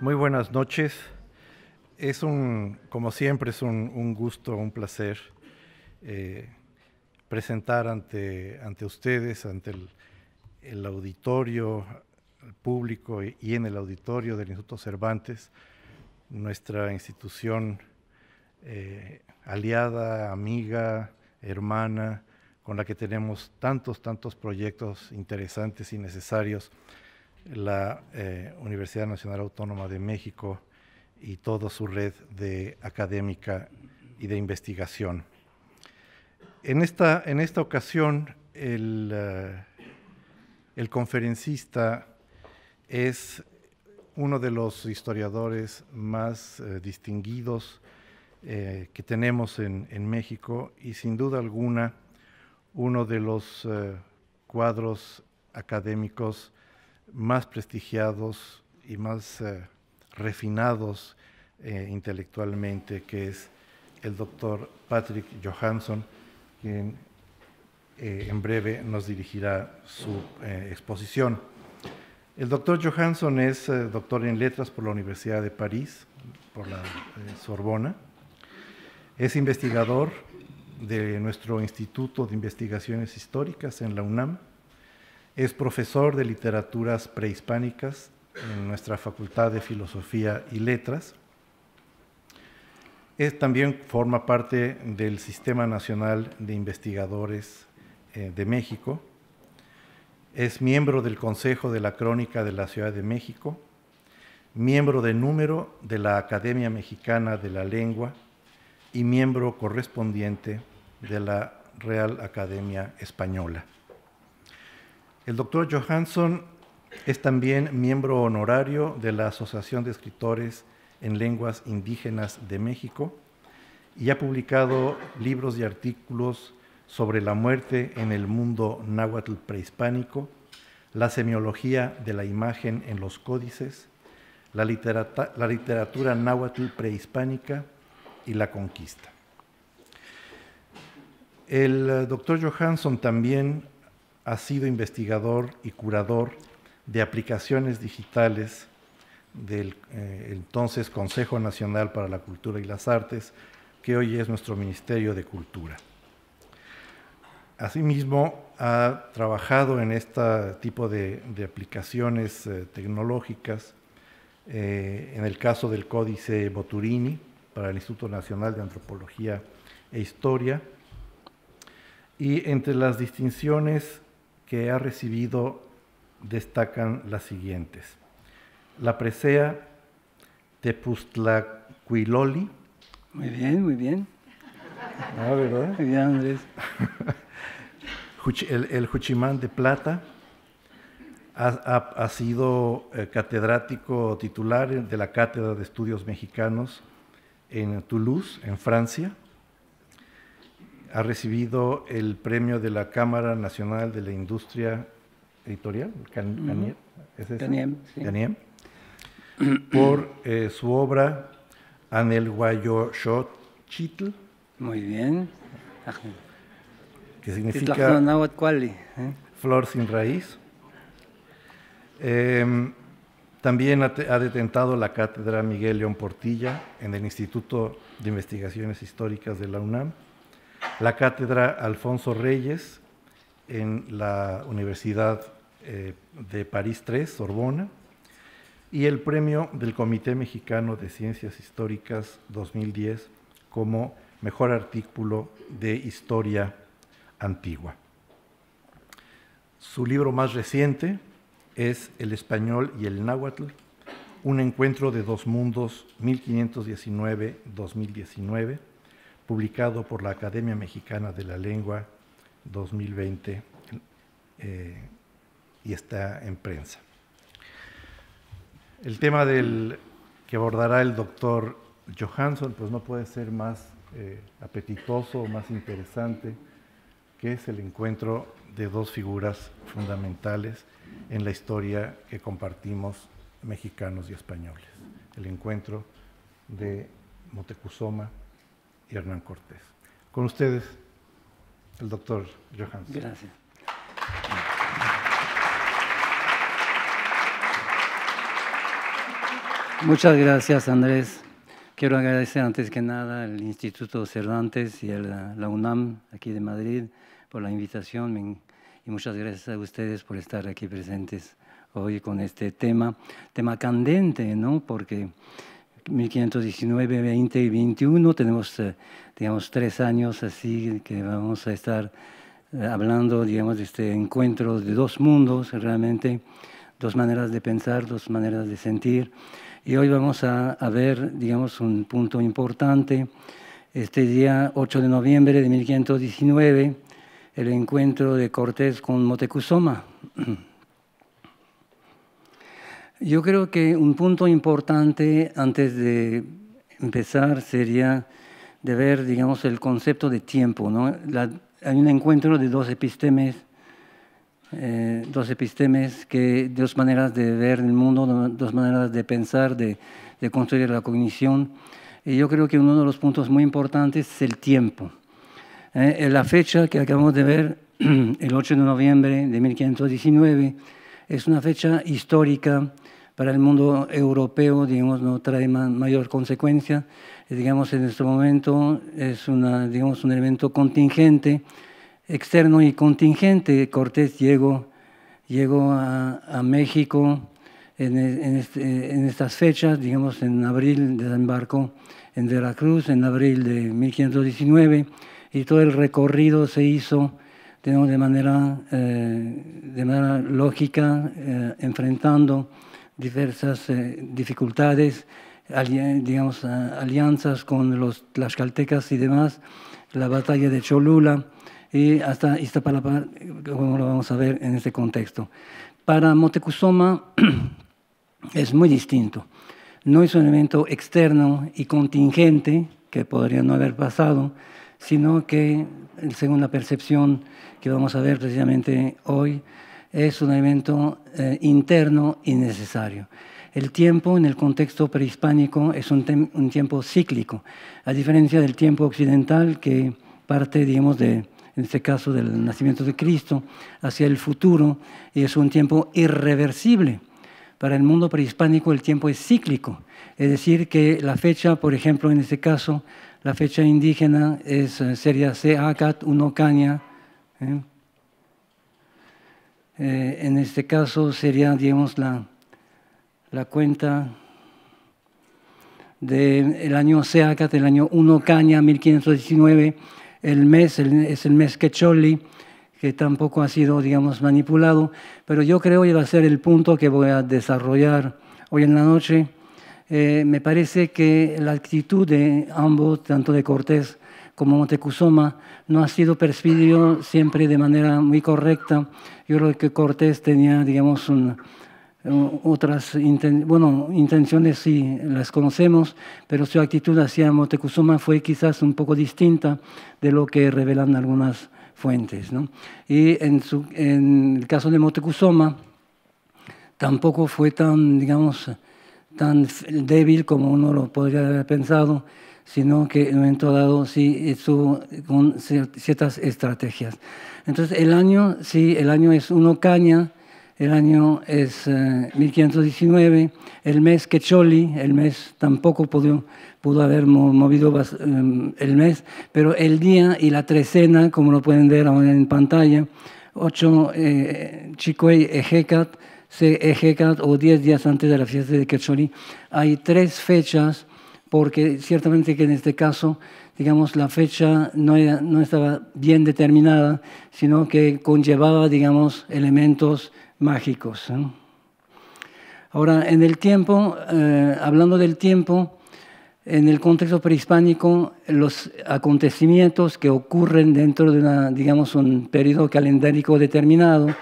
Muy buenas noches. Como siempre, es un gusto, un placer presentar ante ustedes, ante el auditorio, el público y en el auditorio del Instituto Cervantes, nuestra institución aliada, amiga, hermana, con la que tenemos tantos proyectos interesantes y necesarios, la Universidad Nacional Autónoma de México y toda su red académica y de investigación. En esta ocasión, el conferencista es uno de los historiadores más distinguidos que tenemos en México y sin duda alguna uno de los cuadros académicos más prestigiados y más refinados intelectualmente, que es el doctor Patrick Johansson, quien en breve nos dirigirá su exposición. El doctor Johansson es doctor en letras por la Universidad de París, por la Sorbona. Es investigador de nuestro Instituto de Investigaciones Históricas en la UNAM. Es profesor de literaturas prehispánicas en nuestra Facultad de Filosofía y Letras. También forma parte del Sistema Nacional de Investigadores de México. Es miembro del Consejo de la Crónica de la Ciudad de México, miembro de número de la Academia Mexicana de la Lengua y miembro correspondiente de la Real Academia Española. El doctor Johansson es también miembro honorario de la Asociación de Escritores en Lenguas Indígenas de México y ha publicado libros y artículos sobre la muerte en el mundo náhuatl prehispánico, la semiología de la imagen en los códices, la literatura náhuatl prehispánica y la conquista. El doctor Johansson también ha sido investigador y curador de aplicaciones digitales del entonces Consejo Nacional para la Cultura y las Artes, que hoy es nuestro Ministerio de Cultura. Asimismo, ha trabajado en este tipo de aplicaciones tecnológicas, en el caso del Códice Boturini para el Instituto Nacional de Antropología e Historia, y entre las distinciones que ha recibido destacan las siguientes: la presea Tepuztlacuiloli. Muy bien, muy bien. Ah, ¿verdad? Muy bien, Andrés. El Juchimán de Plata. Ha sido catedrático titular de la Cátedra de Estudios Mexicanos en Toulouse, en Francia. Ha recibido el premio de la Cámara Nacional de la Industria Editorial, CANIEM, ¿es eso? CANIEM, sí. CANIEM, por su obra Anelhuayoxochitl. Muy bien. Que significa Náhuatl, flor sin raíz. También ha detentado la cátedra Miguel León Portilla en el Instituto de Investigaciones Históricas de la UNAM, la cátedra Alfonso Reyes en la Universidad de París III, Sorbona, y el premio del Comité Mexicano de Ciencias Históricas 2010 como mejor artículo de historia antigua. Su libro más reciente es El español y el náhuatl, un encuentro de dos mundos 1519-2019, publicado por la Academia Mexicana de la Lengua 2020 y está en prensa. El tema que abordará el doctor Johansson pues no puede ser más apetitoso o más interesante, que es el encuentro de dos figuras fundamentales en la historia que compartimos mexicanos y españoles, el encuentro de Moctezuma y Hernán Cortés. Con ustedes, el doctor Johansson. Gracias. Muchas gracias, Andrés. Quiero agradecer antes que nada al Instituto Cervantes y a la UNAM aquí de Madrid por la invitación y muchas gracias a ustedes por estar aquí presentes hoy con este tema candente, ¿no? Porque 1519, 20 y 21 tenemos, digamos, 3 años así que vamos a estar hablando, digamos, de este encuentro de dos mundos, realmente, dos maneras de pensar, dos maneras de sentir. Y hoy vamos a ver, digamos, un punto importante. Este día 8 de noviembre de 1519, el encuentro de Cortés con Moctezuma. Yo creo que un punto importante antes de empezar sería de ver, digamos, el concepto de tiempo, ¿no? Hay un encuentro de dos epistemes que dos maneras de ver el mundo, dos maneras de pensar, de construir la cognición. Y yo creo que uno de los puntos muy importantes es el tiempo. La fecha que acabamos de ver, el 8 de noviembre de 1519, es una fecha histórica para el mundo europeo, digamos, no trae mayor consecuencia. Digamos, en este momento es digamos, un evento contingente, externo y contingente. Cortés llegó a México en estas fechas, digamos, en abril desembarcó en Veracruz, en abril de 1519, y todo el recorrido se hizo de manera lógica, enfrentando diversas dificultades, digamos, alianzas con los tlaxcaltecas y demás, la batalla de Cholula, y hasta Iztapalapa, como lo vamos a ver en este contexto. Para Moctezuma es muy distinto. No es un evento externo y contingente, que podría no haber pasado, sino que, según la percepción que vamos a ver precisamente hoy, es un evento interno y necesario. El tiempo en el contexto prehispánico es un tiempo cíclico, a diferencia del tiempo occidental que parte, digamos, en este caso del nacimiento de Cristo, hacia el futuro, y es un tiempo irreversible. Para el mundo prehispánico el tiempo es cíclico, es decir, que la fecha, por ejemplo, en este caso, la fecha indígena sería Seacat Unocaña. En este caso sería, digamos, la cuenta del año Seacat, el año Unocaña, 1519. El mes es el mes Quecholi, que tampoco ha sido, digamos, manipulado, pero yo creo que va a ser el punto que voy a desarrollar hoy en la noche. Me parece que la actitud de ambos, tanto de Cortés como Moctezuma, no ha sido percibido siempre de manera muy correcta. Yo creo que Cortés tenía, digamos, otras intenciones, sí, las conocemos, pero su actitud hacia Moctezuma fue quizás un poco distinta de lo que revelan algunas fuentes, ¿no? Y en el caso de Moctezuma tampoco fue tan, digamos, tan débil como uno lo podría haber pensado, sino que en un momento dado sí estuvo con ciertas estrategias. Entonces el año es Unocaña, el año es 1519, el mes Quecholi, el mes tampoco pudo haber movido el mes, pero el día y la trecena, como lo pueden ver ahora en pantalla, 8 Chicoey Ejecat, Ejecat, o 10 días antes de la fiesta de Quecholi. Hay 3 fechas, porque ciertamente que en este caso, digamos, la fecha no estaba bien determinada, sino que conllevaba, digamos, elementos mágicos. Ahora, en el tiempo, hablando del tiempo, en el contexto prehispánico, los acontecimientos que ocurren dentro de digamos, un periodo calendárico determinado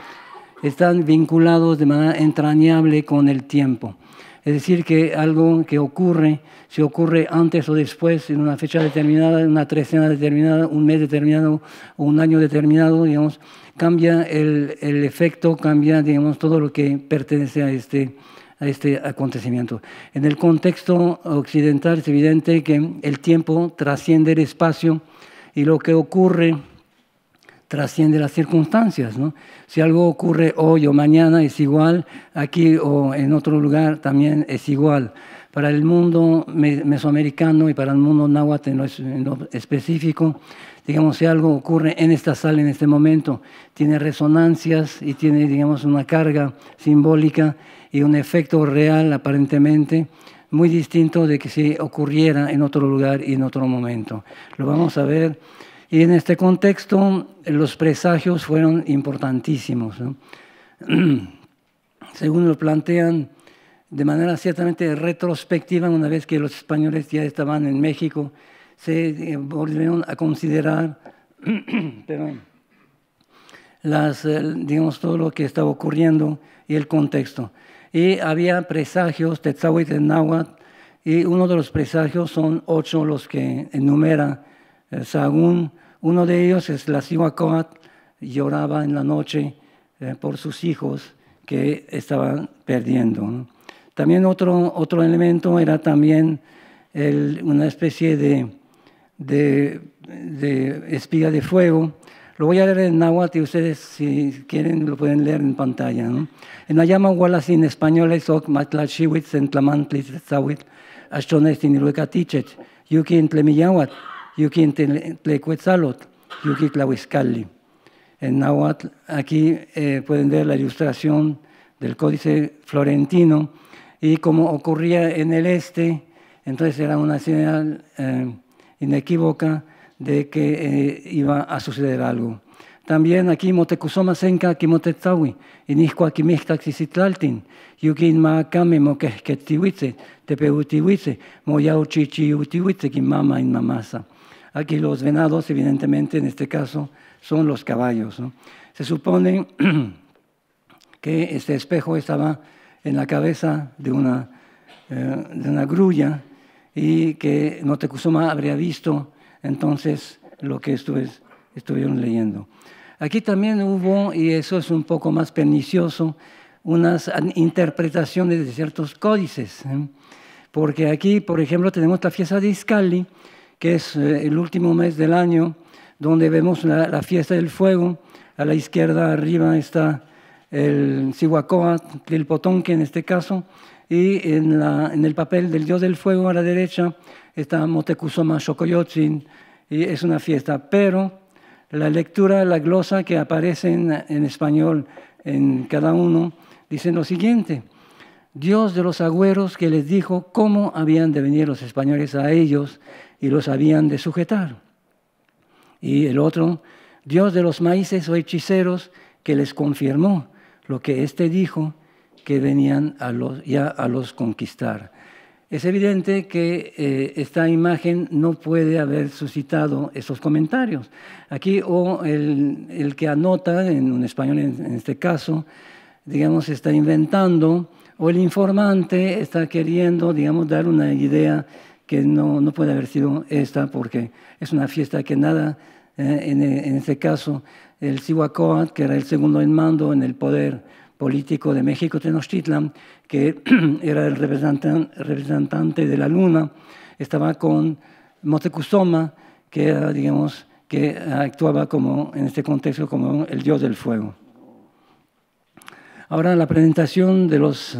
están vinculados de manera entrañable con el tiempo. Es decir, que algo que ocurre, si ocurre antes o después, en una fecha determinada, en una trecena determinada, un mes determinado o un año determinado, digamos, cambia el efecto, cambia, digamos, todo lo que pertenece a este acontecimiento. En el contexto occidental es evidente que el tiempo trasciende el espacio y lo que ocurre trasciende las circunstancias, ¿no? Si algo ocurre hoy o mañana es igual, aquí o en otro lugar también es igual. Para el mundo mesoamericano y para el mundo náhuatl en lo específico, digamos, si algo ocurre en esta sala en este momento, tiene resonancias y tiene, digamos, una carga simbólica y un efecto real aparentemente muy distinto de que si ocurriera en otro lugar y en otro momento. Lo vamos a ver. Y en este contexto, los presagios fueron importantísimos, ¿no? Según lo plantean de manera ciertamente retrospectiva, una vez que los españoles ya estaban en México, se volvieron a considerar digamos, todo lo que estaba ocurriendo y el contexto. Y había presagios, Tetzahuitl en náhuatl, y uno de los presagios son 8 los que enumera Sahagún. Uno de ellos es la Cihuacóatl, lloraba en la noche por sus hijos que estaban perdiendo, ¿no? También otro elemento era también una especie de espiga de fuego. Lo voy a leer en náhuatl y ustedes, si quieren, lo pueden leer en pantalla, ¿no? En la llama Wallace en español es ok matlachiwitz en tlamantlis tzawitl, ashtonestin iluecatichet, yuki en tlemiyawat, yuki en tlecuetzalot, yuki tlahuizcalli. En náhuatl, aquí pueden ver la ilustración del Códice Florentino y como ocurría en el este, entonces era una señal inequívoca de que iba a suceder algo. También aquí Motecuzoma senka kimotetzawi, inihkua kimihtaxisitlaltin, yukin maakame moquehquetzihuitze, tepeutihuitze, moyauchichiutihuitze, kimama in mamasa. Aquí los venados, evidentemente, en este caso, son los caballos, ¿no? Se supone que este espejo estaba en la cabeza de una grulla y que Motecuzoma habría visto entonces lo que estuvieron leyendo. Aquí también hubo, y eso es un poco más pernicioso, unas interpretaciones de ciertos códices, ¿eh? Porque aquí, por ejemplo, tenemos la fiesta de Izcalli, que es el último mes del año, donde vemos la fiesta del fuego. A la izquierda arriba está el Cihuacóatl, Tlilpotonque en este caso, y en el papel del dios del fuego a la derecha está Motecuzoma Xocoyotzin, y es una fiesta. Pero la lectura, la glosa que aparece en español en cada uno, dice lo siguiente: Dios de los agüeros que les dijo cómo habían de venir los españoles a ellos y los habían de sujetar. Y el otro, Dios de los maíces o hechiceros que les confirmó lo que éste dijo, que venían a los conquistar. Es evidente que esta imagen no puede haber suscitado esos comentarios. Aquí el que anota, en un español en este caso, digamos, está inventando, o el informante está queriendo, digamos, dar una idea que no puede haber sido esta, porque es una fiesta que nada, en este caso, el Cihuacóatl, que era el segundo en mando en el poder político de México Tenochtitlan, que era el representante de la luna, estaba con Motecuzoma, que era, digamos, que actuaba como, en este contexto, como el dios del fuego. Ahora la presentación de los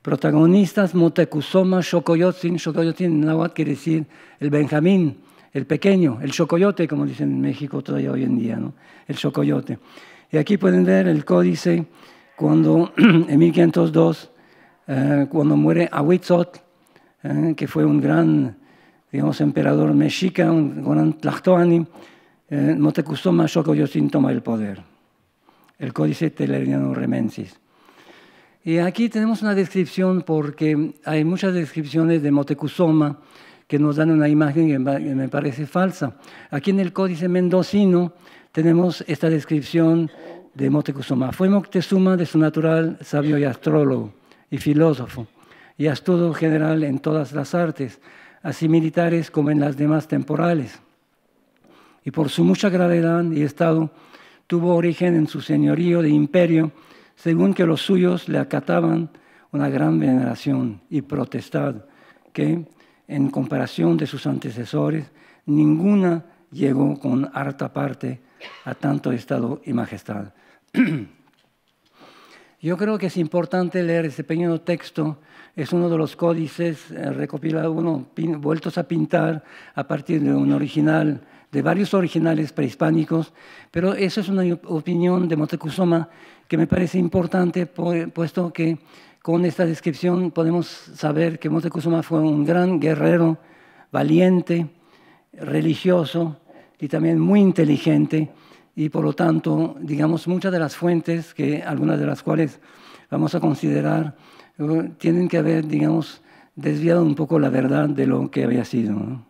protagonistas. Motecuzoma Xocoyotzin. Xocoyotzin en náhuatl quiere decir el Benjamín, el pequeño, el xocoyote, como dicen en México todavía hoy en día, ¿no? El xocoyote. Y aquí pueden ver el códice cuando en 1502, cuando muere Ahuitzotl, que fue un gran, digamos, emperador mexica, un gran tlactoani, Motecuzoma Xocoyotzin toma el poder. El códice Teleriano Remensis. Y aquí tenemos una descripción, porque hay muchas descripciones de Motecuzoma que nos dan una imagen que me parece falsa. Aquí en el Códice Mendocino tenemos esta descripción de Motecuzoma. Fue Moctezuma de su natural sabio y astrólogo y filósofo, y astuto general en todas las artes, así militares como en las demás temporales. Y por su mucha gravedad y estado, tuvo origen en su señorío de imperio, según que los suyos le acataban una gran veneración y potestad, que, en comparación de sus antecesores, ninguna llegó con harta parte a tanto estado y majestad. Yo creo que es importante leer ese pequeño texto. Es uno de los códices recopilados, vueltos a pintar a partir de un original, de varios originales prehispánicos, pero eso es una opinión de Moctezuma que me parece importante, puesto que con esta descripción podemos saber que Moctezuma fue un gran guerrero, valiente, religioso y también muy inteligente, y por lo tanto, digamos, muchas de las fuentes, algunas de las cuales vamos a considerar, tienen que haber, digamos, desviado un poco la verdad de lo que había sido, ¿no?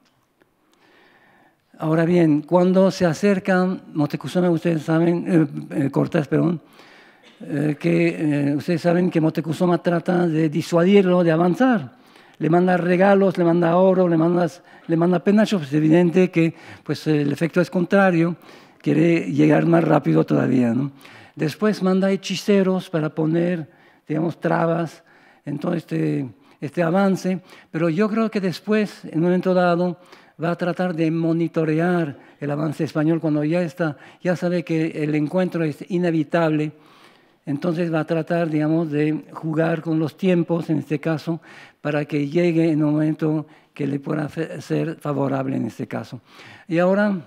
Ahora bien, cuando se acerca Moctezuma, ustedes saben, Cortés, perdón, ustedes saben que Moctezuma trata de disuadirlo, de avanzar. Le manda regalos, le manda oro, le manda penachos. Es evidente que pues, el efecto es contrario, quiere llegar más rápido todavía, ¿no? Después manda hechiceros para poner, digamos, trabas en todo este avance, pero yo creo que después, en un momento dado, va a tratar de monitorear el avance español cuando ya sabe que el encuentro es inevitable. Entonces va a tratar, digamos, de jugar con los tiempos, en este caso, para que llegue en un momento que le pueda ser favorable en este caso. Y ahora,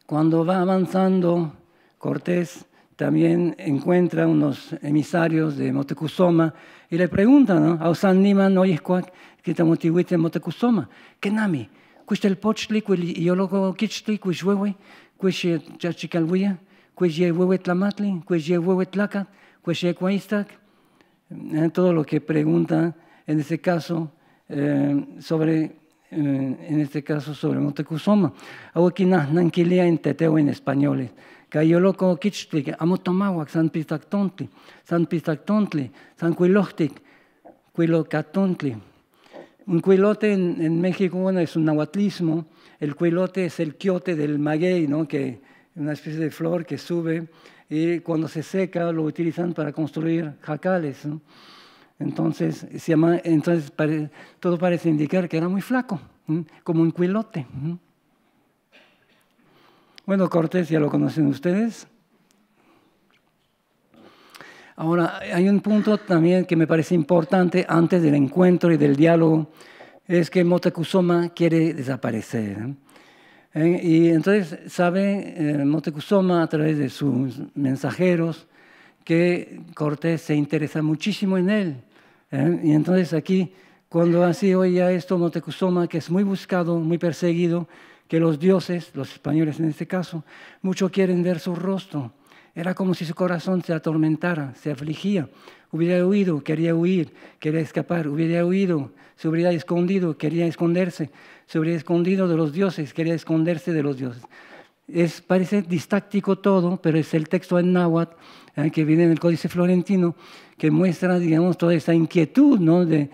cuando va avanzando, Cortés también encuentra unos emisarios de Moctezuma y le preguntan, ¿no? Ausan niman oyescuac que tamotihuite Moctezuma, ¿qué nami? ¿Cuál el pochli, cuál yoloco kichli, cuál huewe, cuál chachicalhuya? Cueye huehuet tlamatli, cueye huehuet tlacat, cueye cuaistac, todo lo que pregunta en este caso sobre Moctezuma. Ahuequinah nanquilia en teteo en españoles. Cayoloco quichtli, amotomahuac, San Pistactontli, San Cuiloctic, Cuilocatontli. Un cuilote en México, bueno, es un nahuatlismo. El cuilote es el quiote del maguey, ¿no? Que una especie de flor que sube y cuando se seca lo utilizan para construir jacales, ¿no? Entonces, todo parece indicar que era muy flaco, ¿no? Como un cuilote, ¿no? Bueno, Cortés ya lo conocen ustedes. Ahora, hay un punto también que me parece importante antes del encuentro y del diálogo, es que Moctezuma quiere desaparecer, ¿no? Y entonces sabe Moctezuma a través de sus mensajeros que Cortés se interesa muchísimo en él. Y entonces aquí, cuando así oía esto Moctezuma, que es muy buscado, muy perseguido, que los dioses, los españoles en este caso, mucho quieren ver su rostro. Era como si su corazón se atormentara, se afligía. Hubiera huido, quería huir, quería escapar. Hubiera huido, se hubiera escondido, quería esconderse. Se hubiera escondido de los dioses, quería esconderse de los dioses. Parece distáctico todo, pero es el texto en náhuatl que viene en el Códice Florentino que muestra, digamos, toda esta inquietud, ¿no? En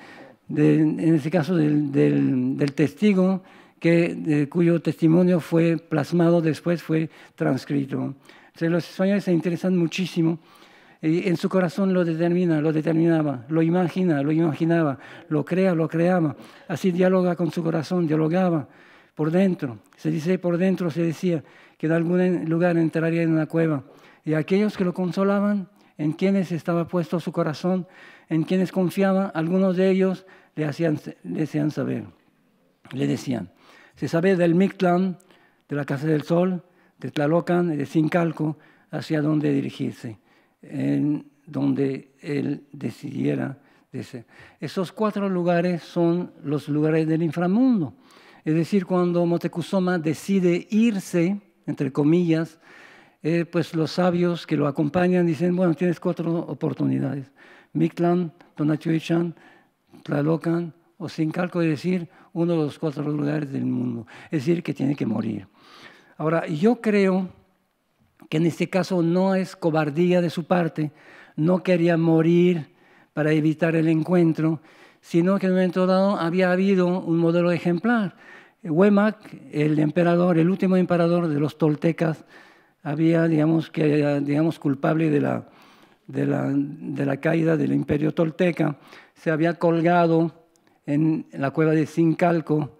este caso del testigo, cuyo testimonio fue plasmado, después fue transcrito. Entonces, los españoles se interesan muchísimo. Y en su corazón lo determinaba, lo imaginaba, lo creaba. Así dialoga con su corazón, dialogaba por dentro. Se decía que en algún lugar entraría en una cueva. Y aquellos que lo consolaban, en quienes estaba puesto su corazón, en quienes confiaba, algunos de ellos le decían, se sabe del Mictlán, de la Casa del Sol, de Tlalocan y de Zincalco, hacia dónde dirigirse, en donde él decidiera. Esos 4 lugares son los lugares del inframundo. Es decir, cuando Moctezuma decide irse, entre comillas, pues los sabios que lo acompañan dicen, bueno, tienes 4 oportunidades. Mictlán, Tonatiuhcán, Tlalocan o Zincalco, es decir, uno de los 4 lugares del mundo. Es decir, que tiene que morir. Ahora, yo creo que en este caso no es cobardía de su parte, no quería morir para evitar el encuentro, sino que en un momento dado había habido un modelo ejemplar. Huemac, el emperador, el último emperador de los toltecas, había, digamos, culpable de la caída del imperio tolteca, se había colgado en la cueva de Zincalco,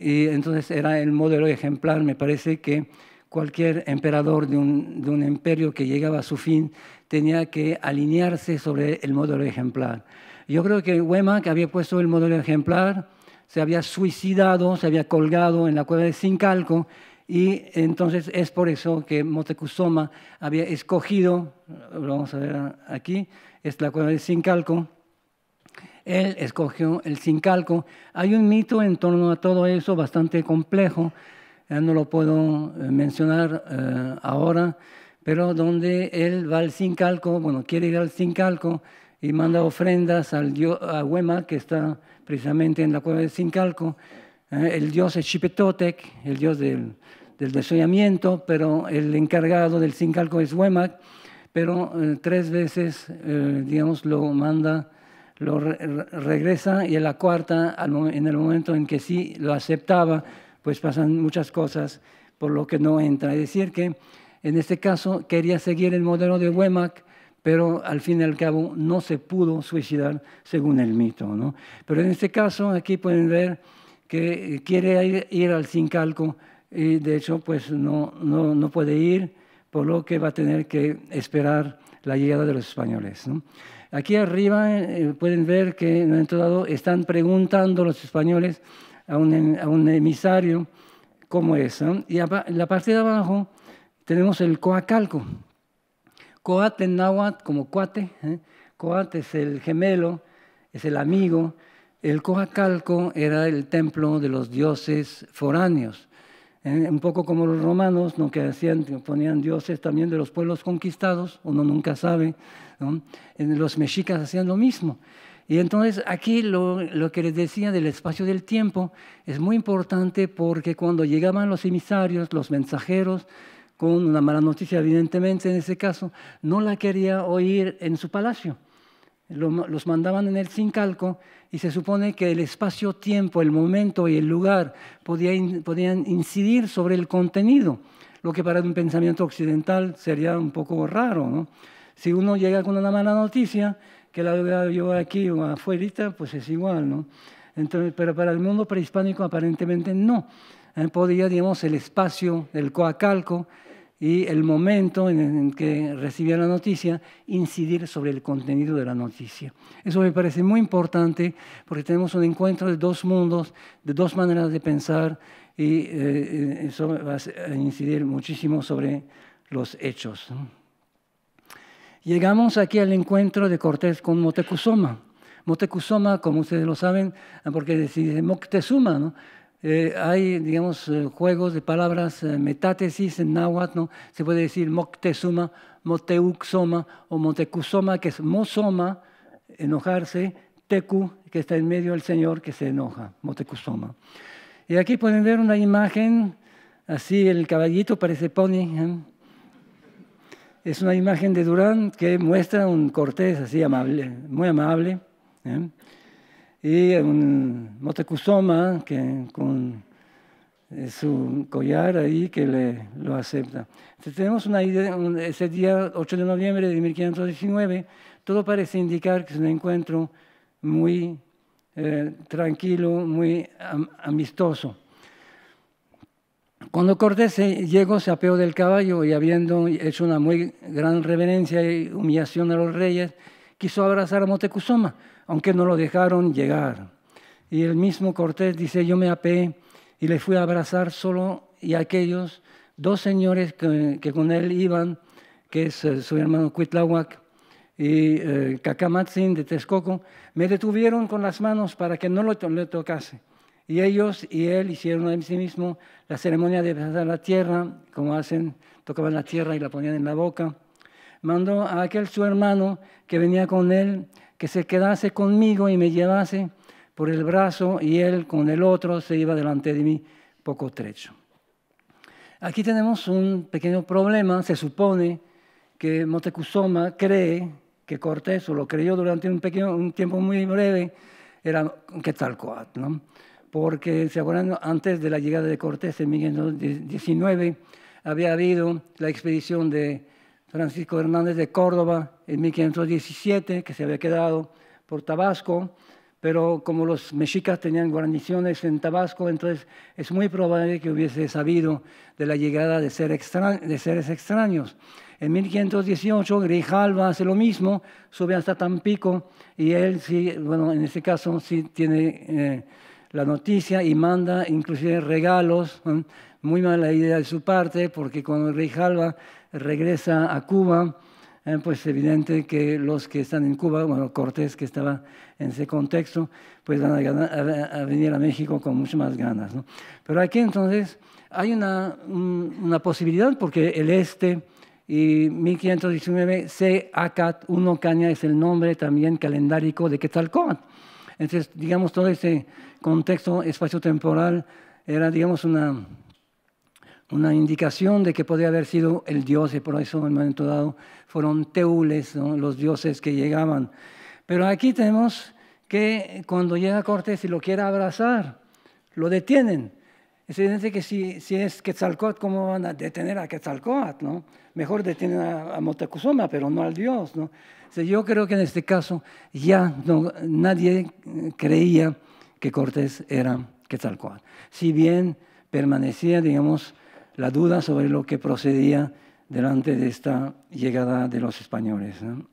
y entonces era el modelo ejemplar. Me parece que cualquier emperador de un imperio que llegaba a su fin tenía que alinearse sobre el modelo ejemplar. Yo creo que Huémac había puesto el modelo ejemplar, se había suicidado, se había colgado en la cueva de Sincalco, y entonces es por eso que Moctezuma había escogido, lo vamos a ver aquí, es la cueva de Sincalco. Él escogió el Sincalco. Hay un mito en torno a todo eso bastante complejo, no lo puedo mencionar ahora, pero donde él va al Sincalco, bueno, quiere ir al Sincalco y manda ofrendas a Huémac, que está precisamente en la cueva de Sincalco. El dios es Xipetotec, el dios del desollamiento, pero el encargado del Sincalco es Huémac, pero 3 veces, digamos, lo manda, lo regresa, y en la cuarta, en el momento en que sí lo aceptaba, pues pasan muchas cosas por lo que no entra. Es decir, que en este caso quería seguir el modelo de Huémac, pero al fin y al cabo no se pudo suicidar según el mito, ¿no? Pero en este caso aquí pueden ver que quiere ir al Sincalco y de hecho pues no puede ir, por lo que va a tener que esperar la llegada de los españoles, ¿no? Aquí arriba pueden ver que en un momento dado están preguntando los españoles a un emisario cómo es, ¿no? Y en la parte de abajo tenemos el Coacalco. Coat en náhuatl como cuate, Coat es el gemelo, es el amigo. El Coacalco era el templo de los dioses foráneos, un poco como los romanos, ¿no? Que ponían dioses también de los pueblos conquistados, uno nunca sabe, ¿no? Los mexicas hacían lo mismo. Y entonces aquí lo que les decía del espacio del tiempo es muy importante, porque cuando llegaban los emisarios, los mensajeros, con una mala noticia, evidentemente en ese caso, no la quería oír en su palacio. Los mandaban en el Sincalco, y se supone que el espacio-tiempo, el momento y el lugar podían incidir sobre el contenido, lo que para un pensamiento occidental sería un poco raro, ¿no? Si uno llega con una mala noticia, que la veo yo aquí o afuera, pues es igual, ¿no? Entonces, pero para el mundo prehispánico aparentemente no. Podía, digamos, el espacio del Coacalco y el momento en que recibía la noticia incidir sobre el contenido de la noticia. Eso me parece muy importante, porque tenemos un encuentro de 2 mundos, de 2 maneras de pensar, y eso va a incidir muchísimo sobre los hechos, ¿no? Llegamos aquí al encuentro de Cortés con Moctezuma. Moctezuma, como ustedes lo saben, porque dice Moctezuma, ¿no? Hay, digamos, juegos de palabras, metátesis en náhuatl, ¿no? Se puede decir Moctezuma, Moteuxoma o Motecuzoma, que es Mosoma, enojarse, Tecu, que está en medio del Señor, que se enoja, Motecuzoma. Y aquí pueden ver una imagen, así el caballito parece pony, Es una imagen de Durán que muestra un Cortés así amable, muy amable, y un Motecuzoma que con su collar ahí que lo acepta. Entonces, tenemos una idea, ese día 8 de noviembre de 1519, todo parece indicar que es un encuentro muy tranquilo, muy amistoso. Cuando Cortés llegó, se apeó del caballo y, habiendo hecho una muy gran reverencia y humillación a los reyes, quiso abrazar a Moctezuma, aunque no lo dejaron llegar. Y el mismo Cortés dice, yo me apeé y le fui a abrazar solo, y aquellos 2 señores que con él iban, que es su hermano Cuitláhuac y Cacamatzin de Texcoco, me detuvieron con las manos para que no le tocase. Y ellos y él hicieron a sí mismo la ceremonia de besar la tierra, como hacen, tocaban la tierra y la ponían en la boca. Mandó a aquel su hermano que venía con él que se quedase conmigo y me llevase por el brazo, y él con el otro se iba delante de mí poco trecho. Aquí tenemos un pequeño problema. Se supone que Moctezuma cree que Cortés, o lo creyó durante un tiempo muy breve, era Quetzalcóatl, ¿no? Porque, ¿se acuerdan? Antes de la llegada de Cortés en 1519, había habido la expedición de Francisco Hernández de Córdoba en 1517, que se había quedado por Tabasco, pero como los mexicas tenían guarniciones en Tabasco, entonces es muy probable que hubiese sabido de la llegada de seres extraños. En 1518 Grijalva hace lo mismo, sube hasta Tampico y él sí, bueno, en este caso sí tiene la noticia y manda inclusive regalos. Muy mala idea de su parte, porque cuando Grijalva regresa a Cuba, pues es evidente que los que están en Cuba, bueno, Cortés que estaba en ese contexto, pues van a venir a México con muchas más ganas, ¿no? Pero aquí entonces hay una posibilidad, porque el este y 1519 C-ACAT 1 Caña es el nombre también calendárico de Quetzalcóatl. Entonces, digamos, todo ese contexto espaciotemporal era, digamos, una indicación de que podía haber sido el dios, y por eso en un momento dado fueron teules, ¿no?, los dioses que llegaban. Pero aquí tenemos que cuando llega Cortés y lo quiere abrazar, lo detienen. Es evidente que si es Quetzalcóatl, ¿cómo van a detener a Quetzalcóatl, no? Mejor detienen a Moctezuma, pero no al dios, ¿no? O sea, yo creo que en este caso ya nadie creía que Cortés era Quetzalcóatl. Si bien permanecía, digamos, la duda sobre lo que procedía delante de esta llegada de los españoles, ¿no?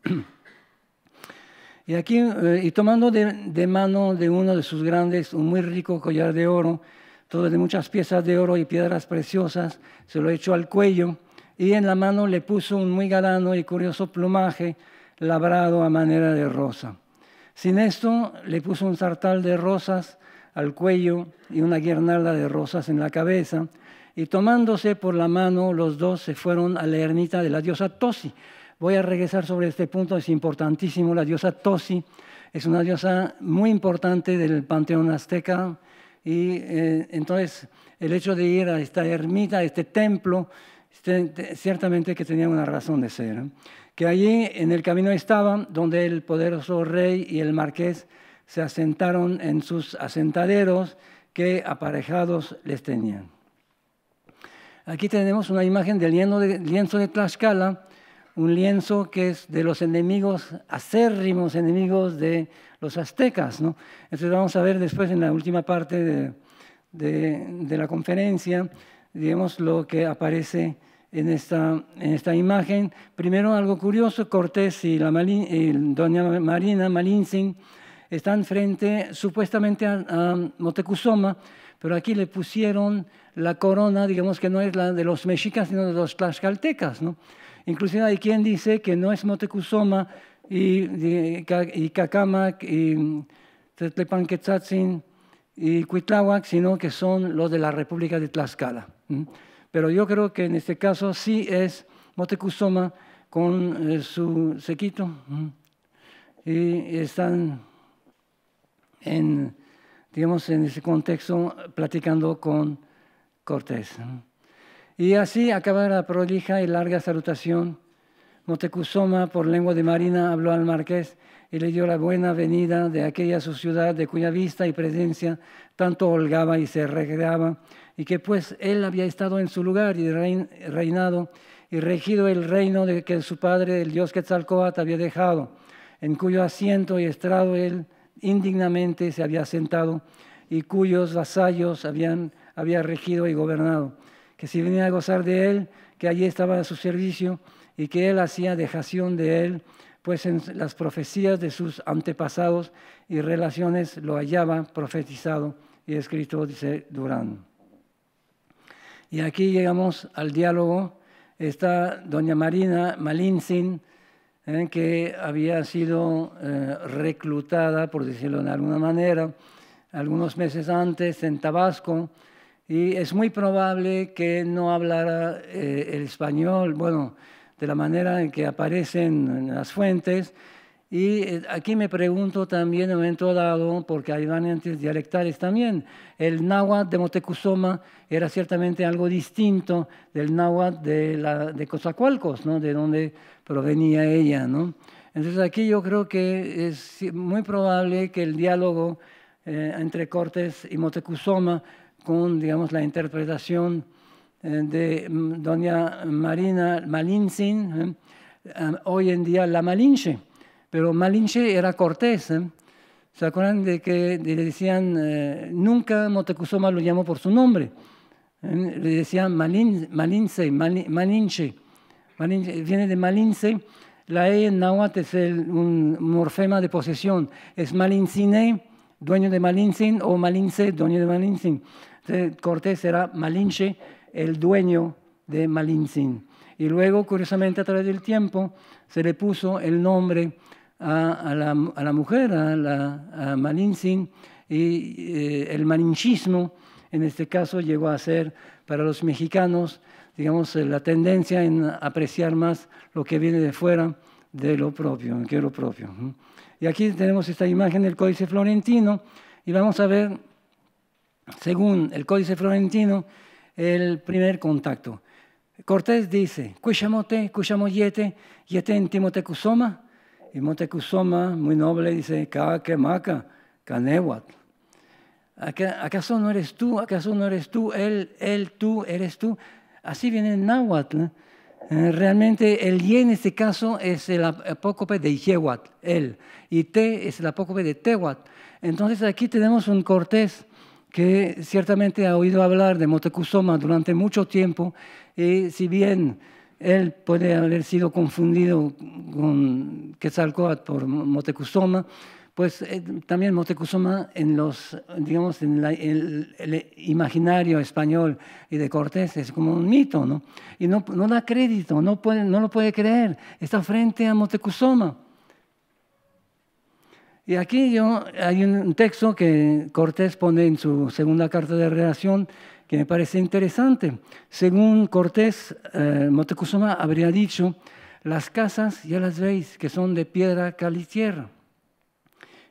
Y aquí, y tomando de mano de uno de sus grandes, un muy rico collar de oro, todo de muchas piezas de oro y piedras preciosas, se lo echó al cuello y en la mano le puso un muy galano y curioso plumaje labrado a manera de rosa. Sin esto, le puso un sartal de rosas al cuello y una guirnalda de rosas en la cabeza, y tomándose por la mano, los dos se fueron a la ermita de la diosa Tosi. Voy a regresar sobre este punto, es importantísimo. La diosa Tosi es una diosa muy importante del panteón azteca, y entonces el hecho de ir a esta ermita, a este templo, ciertamente que tenía una razón de ser, ¿eh? Que allí en el camino estaban donde el poderoso rey y el marqués se asentaron en sus asentaderos que aparejados les tenían. Aquí tenemos una imagen del lienzo de Tlaxcala, un lienzo que es de los enemigos, acérrimos enemigos de los aztecas, ¿no? Entonces vamos a ver después en la última parte de la conferencia, digamos, lo que aparece en esta imagen. Primero, algo curioso: Cortés y doña Marina Malintzin están frente supuestamente a Moctezuma, pero aquí le pusieron la corona, digamos que no es la de los mexicas, sino de los tlaxcaltecas, ¿no? Inclusive hay quien dice que no es Moctezuma y Cacamac y Tetlepanquetzatzin y Cuitláhuac, sino que son los de la República de Tlaxcala. Pero yo creo que en este caso sí es Moctezuma con su séquito, y están digamos, en ese contexto platicando con Cortés. Y así acaba la prolija y larga salutación. Moctezuma, por lengua de Marina, habló al marqués y le dio la buena venida de aquella su ciudad, de cuya vista y presencia tanto holgaba y se recreaba, y que pues él había estado en su lugar y reinado y regido el reino de que su padre, el dios Quetzalcóatl, había dejado, en cuyo asiento y estrado él indignamente se había sentado, y cuyos vasallos había regido y gobernado, que si venía a gozar de él, que allí estaba a su servicio, y que él hacía dejación de él, pues en las profecías de sus antepasados y relaciones lo hallaba profetizado y escrito, dice Durán. Y aquí llegamos al diálogo. Está doña Marina Malintzin, que había sido reclutada, por decirlo de alguna manera, algunos meses antes en Tabasco, y es muy probable que no hablara el español, bueno, de la manera en que aparecen en las fuentes. Y aquí me pregunto también en un momento dado, porque hay variantes dialectales también, el náhuatl de Moctezuma era ciertamente algo distinto del náhuatl de Coatzacoalcos, ¿no?, de donde provenía ella, ¿no? Entonces aquí yo creo que es muy probable que el diálogo entre Cortés y Moctezuma, con, digamos, la interpretación de doña Marina Malintzin, hoy en día la Malinche, pero Malinche era Cortés, ¿Se acuerdan de que le decían, nunca Moctezuma lo llamó por su nombre? Le decían Malinche, Malinche, viene de Malinche. La E en náhuatl es un morfema de posesión. Es Malincine, dueño de Malintzin, o Malinche, dueño de Malintzin. Entonces, Cortés era Malinche, el dueño de Malintzin. Y luego, curiosamente, a través del tiempo, se le puso el nombre a la mujer, a Malintzin, y el malinchismo, en este caso, llegó a ser para los mexicanos, digamos, la tendencia en apreciar más lo que viene de fuera de lo propio, que lo propio. Y aquí tenemos esta imagen del Códice Florentino, y vamos a ver, según el Códice Florentino, el primer contacto. Cortés dice, Cuixamote, Cuixamoyete, Yeten Timotecuzoma, y Moctezuma, muy noble, dice, Caquemaca, Canehuatl. ¿Acaso no eres tú? ¿Acaso no eres tú? Él, tú, eres tú. Así viene en náhuatl. Realmente el ye en este caso es el apócope de Yehuatl, él, y te es el apócope de Tehuatl. Entonces aquí tenemos un Cortés que ciertamente ha oído hablar de Moctezuma durante mucho tiempo, y si bien él puede haber sido confundido con Quetzalcóatl por Moctezuma, pues también Moctezuma en el imaginario español y de Cortés es como un mito, ¿no? Y no da crédito, no lo puede creer, está frente a Moctezuma. Y aquí hay un texto que Cortés pone en su segunda carta de relación que me parece interesante. Según Cortés, Moctezuma habría dicho, las casas ya las veis, que son de piedra, cal y tierra.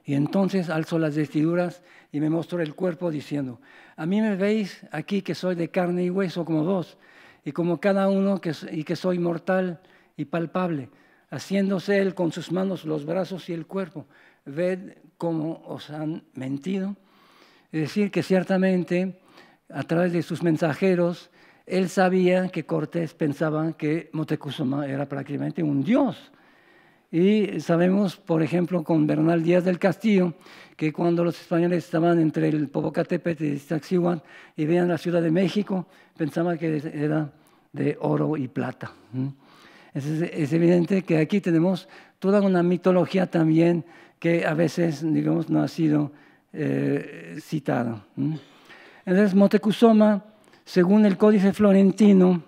Y entonces alzo las vestiduras y me mostró el cuerpo diciendo, a mí me veis aquí que soy de carne y hueso como vos, y como cada uno y que soy mortal y palpable, haciéndose él con sus manos los brazos y el cuerpo. Ved cómo os han mentido. Es decir, que ciertamente a través de sus mensajeros, él sabía que Cortés pensaba que Moctezuma era prácticamente un dios. Y sabemos, por ejemplo, con Bernal Díaz del Castillo, que cuando los españoles estaban entre el Popocatépetl y Iztaccíhuatl y veían la Ciudad de México, pensaban que era de oro y plata. Es evidente que aquí tenemos toda una mitología también que a veces, digamos, no ha sido citada. Entonces, Moctezuma, según el Códice Florentino,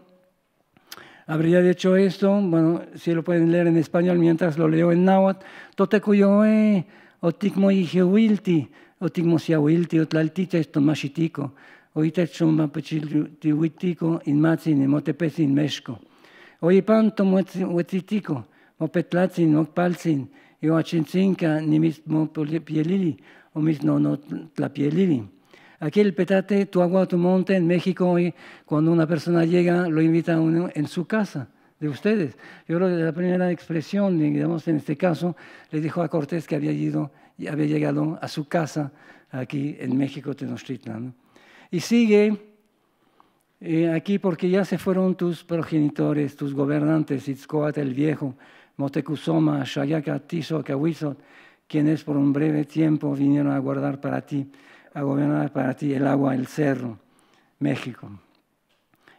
habría dicho esto, bueno, si lo pueden leer en español mientras lo leo en náhuatl, Totecuyoe, Oticmoijehuilti, Oticmosiahuilti, Otlaltita, Estomachitico, Oitechumapechiltihuitico, Inmatzin, Motepezin, Mexco. Oipanto, Huetzitico, Mopetlatzin, Mopaltzin, Ioachinzinca, Nimismopielili, o Misnonotlapielili. Aquí el petate, tu agua, tu monte, en México hoy, cuando una persona llega, lo invita a uno en su casa, de ustedes. Yo creo que la primera expresión, digamos, en este caso, le dijo a Cortés que había llegado a su casa aquí en México, Tenochtitlan, ¿no? Y sigue aquí porque ya se fueron tus progenitores, tus gobernantes, Itzcoatl el Viejo, Moctezuma, Xayaca, Tizoc, Ahuizot, quienes por un breve tiempo vinieron a guardar para ti, a gobernar para ti el agua, el cerro, México.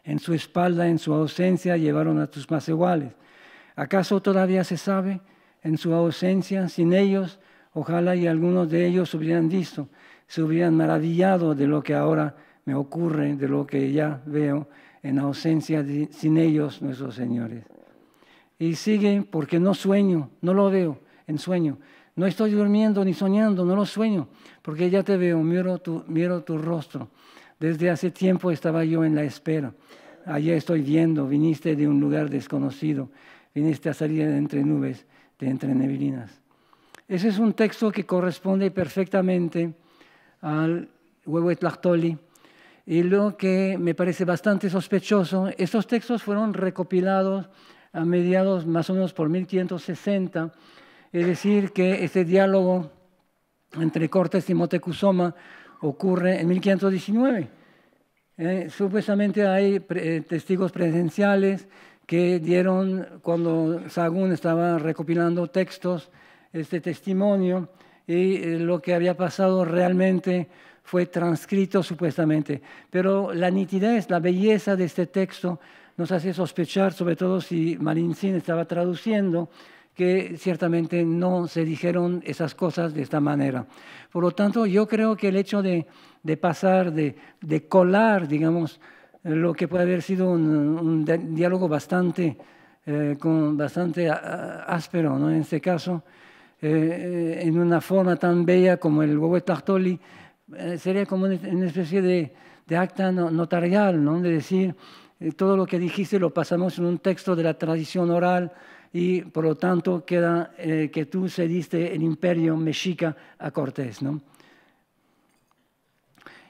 En su espalda, en su ausencia, llevaron a tus más iguales. ¿Acaso todavía se sabe? En su ausencia, sin ellos, ojalá y algunos de ellos hubieran visto, se hubieran maravillado de lo que ahora me ocurre, de lo que ya veo en ausencia, sin ellos, nuestros señores. Y sigue, porque no sueño, no lo veo en sueño. No estoy durmiendo ni soñando, no lo sueño, porque ya te veo, miro tu rostro. Desde hace tiempo estaba yo en la espera. Allá estoy viendo, viniste de un lugar desconocido, viniste a salir de entre nubes, de entre neblinas. Ese es un texto que corresponde perfectamente al Huehuetlactoli. Y lo que me parece bastante sospechoso, estos textos fueron recopilados a mediados más o menos por 1560, es decir, que este diálogo entre Cortés y Moctezuma ocurre en 1519. Supuestamente hay testigos presenciales que dieron, cuando Sahagún estaba recopilando textos, este testimonio, y lo que había pasado realmente fue transcrito supuestamente. Pero la nitidez, la belleza de este texto nos hace sospechar, sobre todo si Marincín estaba traduciendo, que ciertamente no se dijeron esas cosas de esta manera. Por lo tanto, yo creo que el hecho de pasar, de colar, digamos, lo que puede haber sido un diálogo bastante áspero, ¿no? En este caso, en una forma tan bella como el Huehuetlactoli, sería como una especie de acta notarial, ¿no? De decir, todo lo que dijiste lo pasamos en un texto de la tradición oral y por lo tanto queda que tú cediste el imperio mexica a Cortés, ¿no?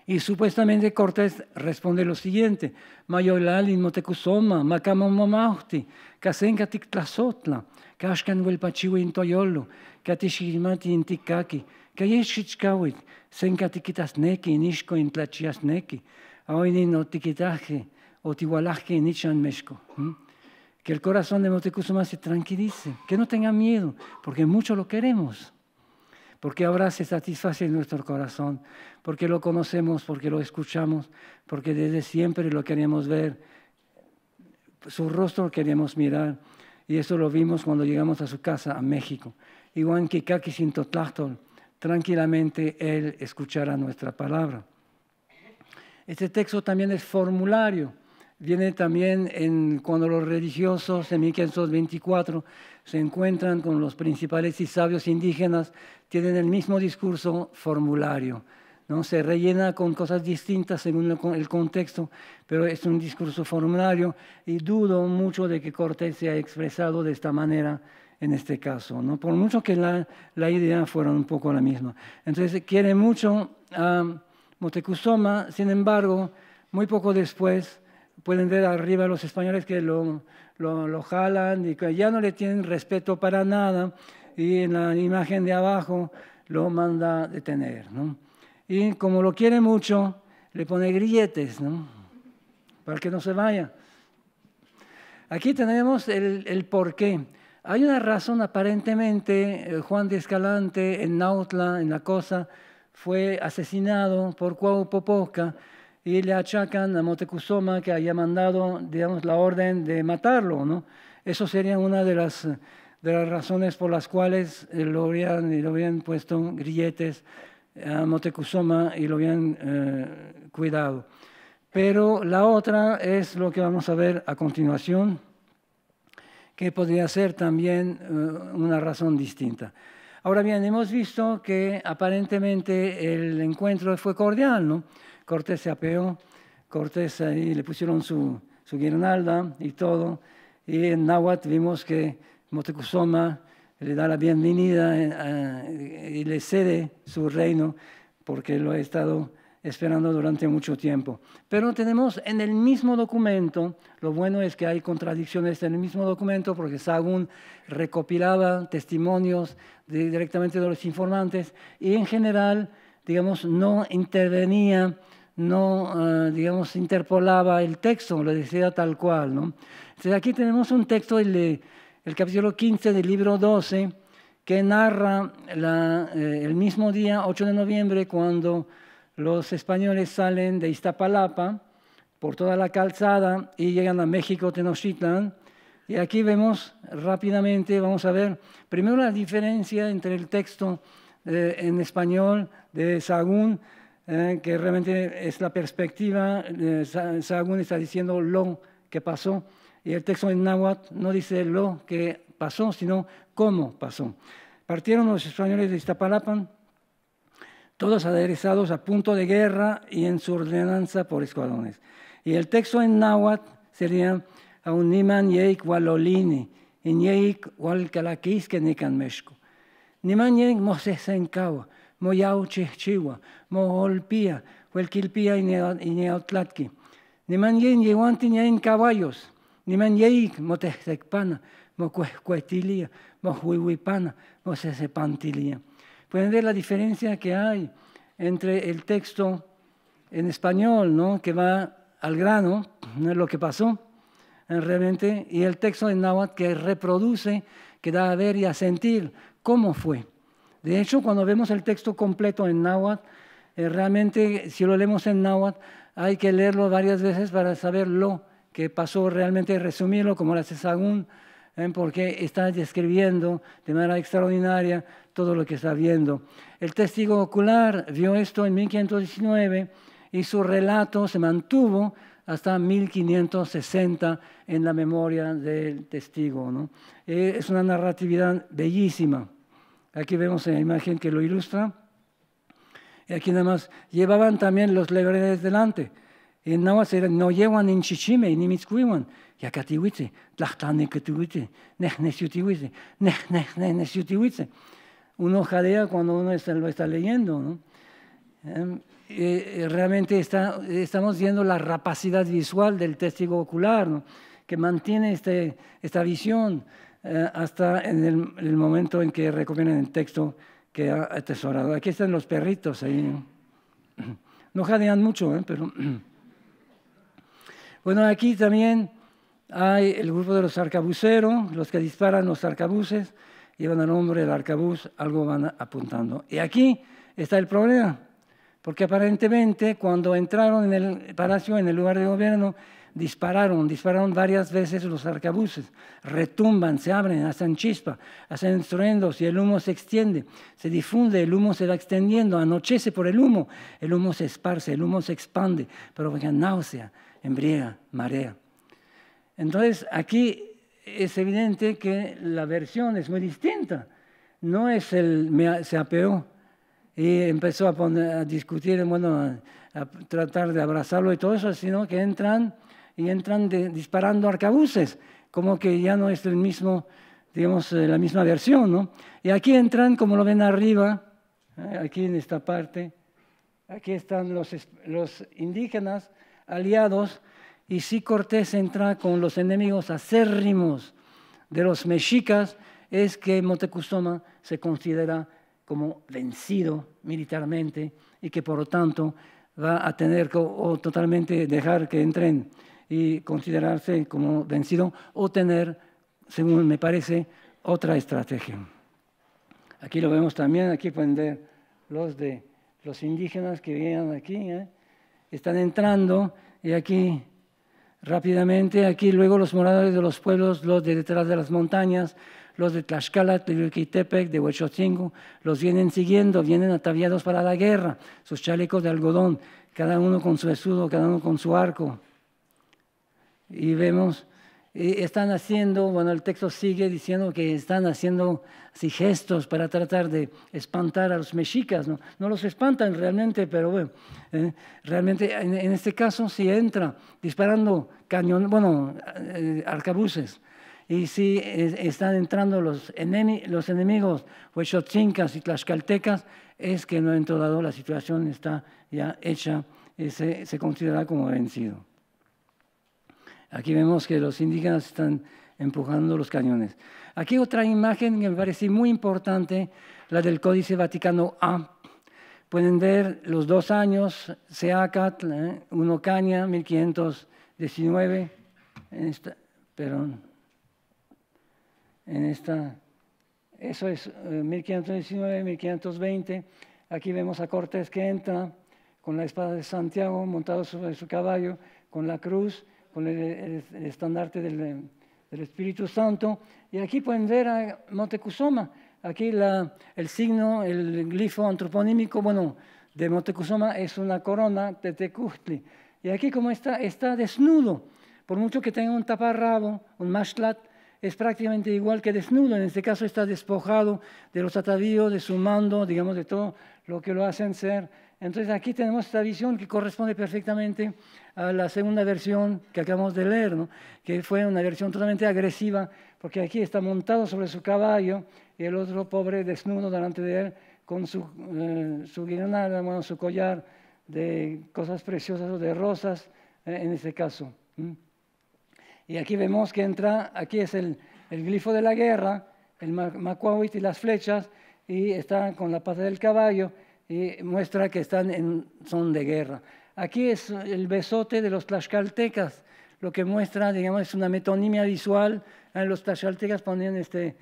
Y supuestamente Cortés responde lo siguiente: Mayolalin motecuzoma, macamomamauti, casenca tictlazotla, cascan huelpachiwi intoyolo, catishimati intikaki, cayeschichkawit, senca tiquitasneki, nishko intlachiasneki, aoinin otiquitaje, otihualaje, nichan mexco. Que el corazón de Motecuzoma se tranquilice, que no tenga miedo, porque mucho lo queremos. Porque ahora se satisface nuestro corazón, porque lo conocemos, porque lo escuchamos, porque desde siempre lo queremos ver, su rostro queremos mirar, y eso lo vimos cuando llegamos a su casa, a México. Igual que Caquisintotlactol, tranquilamente él escuchará nuestra palabra. Este texto también es formulario. Viene también cuando los religiosos en 1524 se encuentran con los principales y sabios indígenas, tienen el mismo discurso formulario, ¿no? Se rellena con cosas distintas según el contexto, pero es un discurso formulario y dudo mucho de que Cortés se haya expresado de esta manera en este caso, ¿no? Por mucho que la idea fuera un poco la misma. Entonces quiere mucho a Motecuzoma, sin embargo, muy poco después, pueden ver arriba los españoles que lo jalan y que ya no le tienen respeto para nada, y en la imagen de abajo lo manda detener, ¿no? Y como lo quiere mucho, le pone grilletes, ¿no? Para que no se vaya. Aquí tenemos el porqué. Hay una razón, aparentemente, Juan de Escalante en Nautla, en la Cosa, fue asesinado por Cuauhpopoca, y le achacan a Motecuzoma que haya mandado, digamos, la orden de matarlo, ¿no? Eso sería una de las razones por las cuales lo habrían puesto grilletes a Motecuzoma y lo habían cuidado. Pero la otra es lo que vamos a ver a continuación, que podría ser también una razón distinta. Ahora bien, hemos visto que aparentemente el encuentro fue cordial, ¿no? Cortés se apeó, Cortés ahí le pusieron su guirnalda y todo, y en náhuatl vimos que Motecuzoma le da la bienvenida y le cede su reino, porque lo ha estado esperando durante mucho tiempo. Pero tenemos en el mismo documento, lo bueno es que hay contradicciones en el mismo documento, porque Sahagún recopilaba testimonios directamente de los informantes y en general, digamos, no intervenía, no, digamos, interpolaba el texto, lo decía tal cual, ¿no? Entonces aquí tenemos un texto, el capítulo 15 del libro 12, que narra el mismo día, 8 de noviembre, cuando los españoles salen de Iztapalapa por toda la calzada y llegan a México, Tenochtitlan. Y aquí vemos rápidamente, vamos a ver primero la diferencia entre el texto en español de Sahagún, que realmente es la perspectiva. Sahagún está diciendo lo que pasó, y el texto en náhuatl no dice lo que pasó, sino cómo pasó. Partieron los españoles de Iztapalapa, todos aderezados a punto de guerra y en su ordenanza por escuadrones. Y el texto en náhuatl sería Auniman yeik walolini, in yeik walcalaquisque necan México. Niman yeik mosesencawa, moyau chichiwa, moholpía, huelquilpía y neotlatki. Niman yeik yehuantin yein caballos, niman yeik motextecpana, mocuescuetilia, mohuihuipana, mosesepantilia. Pueden ver la diferencia que hay entre el texto en español, ¿no?, que va al grano, no es lo que pasó realmente, y el texto en náhuatl que reproduce, que da a ver y a sentir cómo fue. De hecho, cuando vemos el texto completo en náhuatl, realmente si lo leemos en náhuatl, hay que leerlo varias veces para saber lo que pasó, realmente resumirlo como lo hace Sahagún, porque está describiendo de manera extraordinaria todo lo que está viendo. El testigo ocular vio esto en 1519 y su relato se mantuvo hasta 1560 en la memoria del testigo, ¿no? Es una narratividad bellísima. Aquí vemos la imagen que lo ilustra. Y aquí nada más llevaban también los lebreles delante. En náhuatl era no llevan en chichime ni mitzcuiwan. Yakatihuitze, tlachtane katihuitze, nesiutihuitze, nesiutihuitze. Uno jadea cuando uno lo está leyendo, ¿no? Realmente estamos viendo la rapacidad visual del testigo ocular, ¿no? Que mantiene esta visión hasta en el momento en que recomiendan el texto que ha atesorado. Aquí están los perritos ahí, ¿no? No jadean mucho, pero... Bueno, aquí también hay el grupo de los arcabuceros, los que disparan los arcabuces, llevan al hombre el arcabuz, algo van apuntando. Y aquí está el problema, porque aparentemente cuando entraron en el palacio, en el lugar de gobierno, dispararon varias veces los arcabuces, retumban, se abren, hacen chispa, hacen estruendos y el humo se extiende, se difunde, el humo se va extendiendo, anochece por el humo se esparce, el humo se expande, provoca náusea, embriaga, marea. Entonces aquí es evidente que la versión es muy distinta, no es se apeó y empezó a discutir, bueno, a tratar de abrazarlo y todo eso, sino que entran disparando arcabuces, como que ya no es el mismo, digamos, la misma versión, ¿no? Y aquí entran, como lo ven arriba, aquí en esta parte, aquí están los indígenas aliados, y si Cortés entra con los enemigos acérrimos de los mexicas, es que Moctezuma se considera como vencido militarmente y que por lo tanto va a tener que o totalmente dejar que entren y considerarse como vencido o tener, según me parece, otra estrategia. Aquí lo vemos también, aquí pueden ver los indígenas que vienen aquí, están entrando y aquí rápidamente, aquí luego los moradores de los pueblos, los de detrás de las montañas, los de Tlaxcala, de Yuquitepec, de Huechotzingo, los vienen siguiendo, vienen ataviados para la guerra, sus chalecos de algodón, cada uno con su escudo, cada uno con su arco. Y vemos, están haciendo, bueno, el texto sigue diciendo que están haciendo así gestos para tratar de espantar a los mexicas, ¿no? No los espantan realmente, pero bueno, realmente en este caso sí entra disparando arcabuces. Y si están entrando los enemigos, huexotzincas y tlaxcaltecas, es que en un momento dado la situación está ya hecha y se considera como vencido. Aquí vemos que los indígenas están empujando los cañones. Aquí otra imagen que me parece muy importante, la del Códice Vaticano A. Pueden ver los 2 años, Seacatl, Uno Caña, 1519, eso es 1519, 1520. Aquí vemos a Cortés que entra con la espada de Santiago, montado sobre su caballo, con la cruz, con el estandarte del Espíritu Santo. Y aquí pueden ver a Moctezuma. Aquí el signo, el glifo antroponímico, de Moctezuma es una corona Tetecuhtli. Y aquí como está desnudo, por mucho que tenga un taparrabo, un mashlat, es prácticamente igual que desnudo. En este caso está despojado de los atavíos, de su mando, digamos, de todo lo que lo hacen ser. Entonces aquí tenemos esta visión que corresponde perfectamente a la segunda versión que acabamos de leer, ¿no? Que fue una versión totalmente agresiva, porque aquí está montado sobre su caballo y el otro pobre desnudo delante de él con su guirnalda, su collar de cosas preciosas o de rosas, en este caso. Y aquí vemos que entra, aquí es el glifo de la guerra, el macuahuit y las flechas, y está con la pata del caballo, y muestra que están en son de guerra. Aquí es el besote de los tlaxcaltecas, lo que muestra, digamos, es una metonimia visual. Los tlaxcaltecas ponían este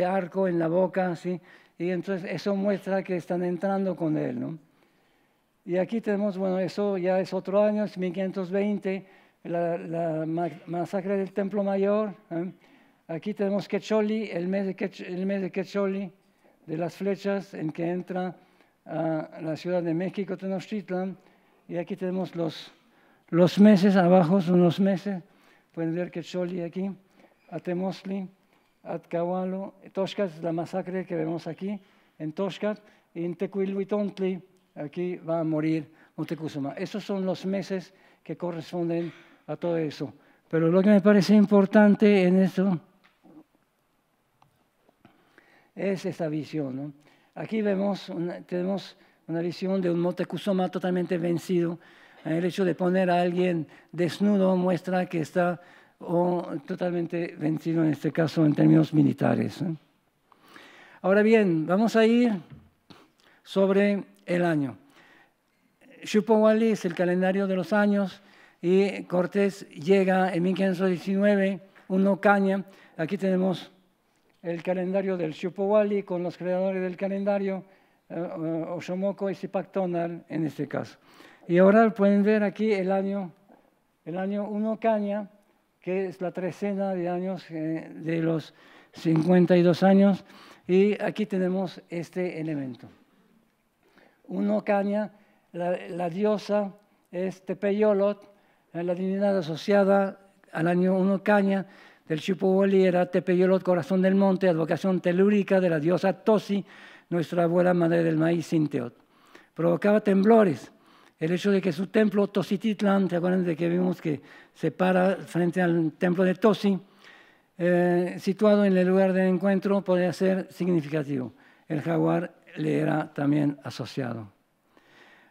arco en la boca, ¿sí? y entonces eso muestra que están entrando con él, ¿no? Y aquí tenemos, bueno, eso ya es otro año, es 1520, la masacre del Templo Mayor. Aquí tenemos Quecholi, el mes de Quecholi, de las flechas, en que entra a la Ciudad de México, Tenochtitlan. Y aquí tenemos los meses, abajo son los meses. Pueden ver Quecholi aquí, Atemozli, Atcahualo, Toxcat es la masacre que vemos aquí, en Toxcat, y en Tecuiluitontli, aquí va a morir Moctezuma. Esos son los meses que corresponden a todo eso. Pero lo que me parece importante en esto es esta visión, ¿no? Aquí tenemos una visión de un Moctezuma totalmente vencido. El hecho de poner a alguien desnudo muestra que está totalmente vencido, en este caso en términos militares, ¿eh? Ahora bien, vamos a ir sobre el año. Xupowali es el calendario de los años y Cortés llega en 1519, un Ocaña. Aquí tenemos el calendario del Xupowali con los creadores del calendario, Oxomoco y Zipac Tonal en este caso. Y ahora pueden ver aquí el año 1 Caña, que es la trecena de años de los 52 años, y aquí tenemos este elemento. 1 Caña, la diosa es Tepeyolot, la divinidad asociada al año 1 Caña del Xupowali era Tepeyolot, corazón del monte, advocación telúrica de la diosa Tosi, nuestra abuela madre del maíz Sinteot. Provocaba temblores. El hecho de que su templo, Tosititlan, ¿se acuerdan de que vimos que se para frente al templo de Tosi? Situado en el lugar del encuentro, podría ser significativo. El jaguar le era también asociado.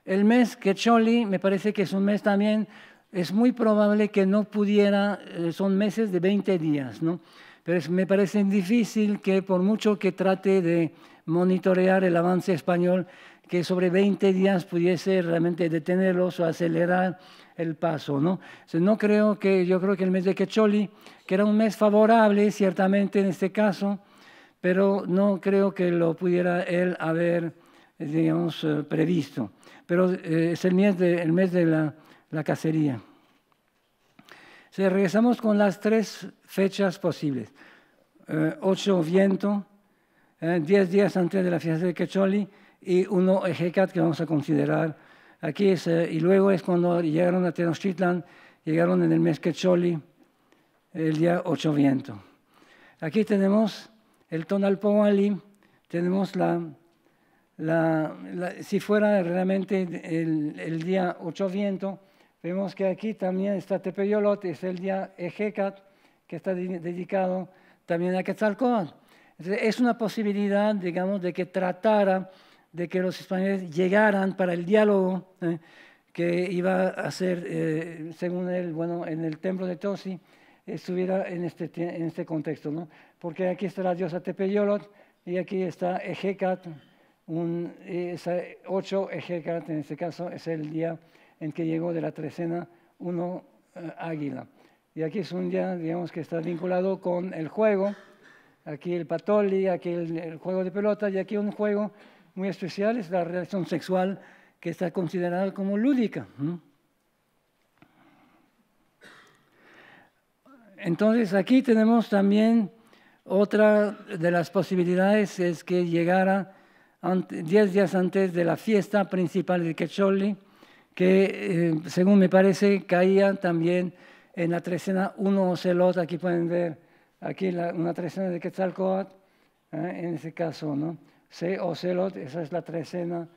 El mes Quecholi me parece que es un mes también, es muy probable que no pudiera, son meses de 20 días, ¿no? Pero me parece difícil que por mucho que trate de monitorear el avance español, que sobre 20 días pudiese realmente detenerlos o acelerar el paso, ¿no? Yo creo que el mes de Quecholi, que era un mes favorable, ciertamente en este caso, pero no creo que lo pudiera él haber, digamos, previsto. Pero es el mes de la cacería. Si regresamos con las 3 fechas posibles. 8 Viento, 10 días antes de la fiesta de Quecholi, y 1 Ejecat, que vamos a considerar aquí. Y luego es cuando llegaron a Tenochtitlan, llegaron en el mes Quecholi, el día 8 Viento. Aquí tenemos el Tonalpohualli, tenemos si fuera realmente el día 8 Viento, vemos que aquí también está Tepeyolot, es el día Ejecat, que está dedicado también a Quetzalcóatl. Es una posibilidad, digamos, de que tratara de que los españoles llegaran para el diálogo que iba a ser, según él, bueno, en el templo de Tosi, estuviera en este contexto, ¿no? Porque aquí está la diosa Tepeyolot y aquí está Ejecat, 8 Ejecat, en este caso es el día en que llegó de la trecena 1 Águila. Y aquí es un día, digamos, que está vinculado con el juego, aquí el patoli, aquí el juego de pelota, y aquí un juego muy especial es la relación sexual, que está considerada como lúdica. Entonces aquí tenemos también otra de las posibilidades, es que llegara 10 días antes de la fiesta principal de Quecholi, que según me parece caía también en la trecena 1 Ocelot. Aquí pueden ver aquí una trecena de Quetzalcóatl, en ese caso, ¿no? Ocelot, esa es la trecena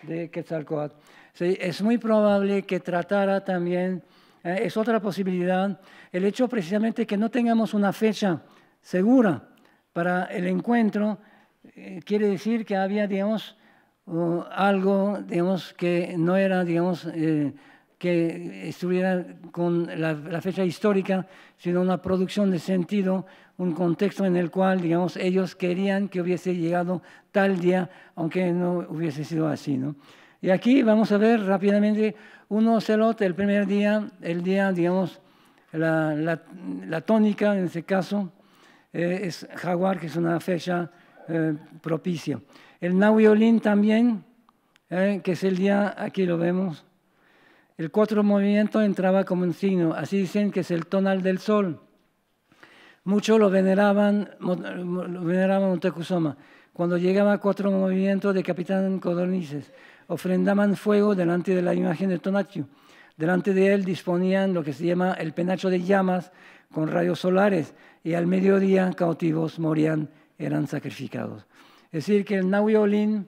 de Quetzalcóatl. Sí, es muy probable que tratara también, es otra posibilidad, el hecho precisamente que no tengamos una fecha segura para el encuentro, quiere decir que había, digamos, algo, digamos, que no era, digamos, que estuviera con la fecha histórica, sino una producción de sentido, un contexto en el cual, digamos, ellos querían que hubiese llegado tal día, aunque no hubiese sido así, ¿no? Y aquí vamos a ver rápidamente un Ocelot, el primer día, el día, digamos, la tónica, en este caso, es jaguar, que es una fecha propicio. El Nahuiolín también, que es el día, aquí lo vemos, el 4 movimiento entraba como un signo, así dicen que es el tonal del sol. Muchos lo veneraban Moctezuma. Cuando llegaba a 4 movimientos decapitaban codornices, ofrendaban fuego delante de la imagen de Tonatiuh. Delante de él disponían lo que se llama el penacho de llamas con rayos solares y al mediodía cautivos morían, eran sacrificados. Es decir, que el Nahuiolín,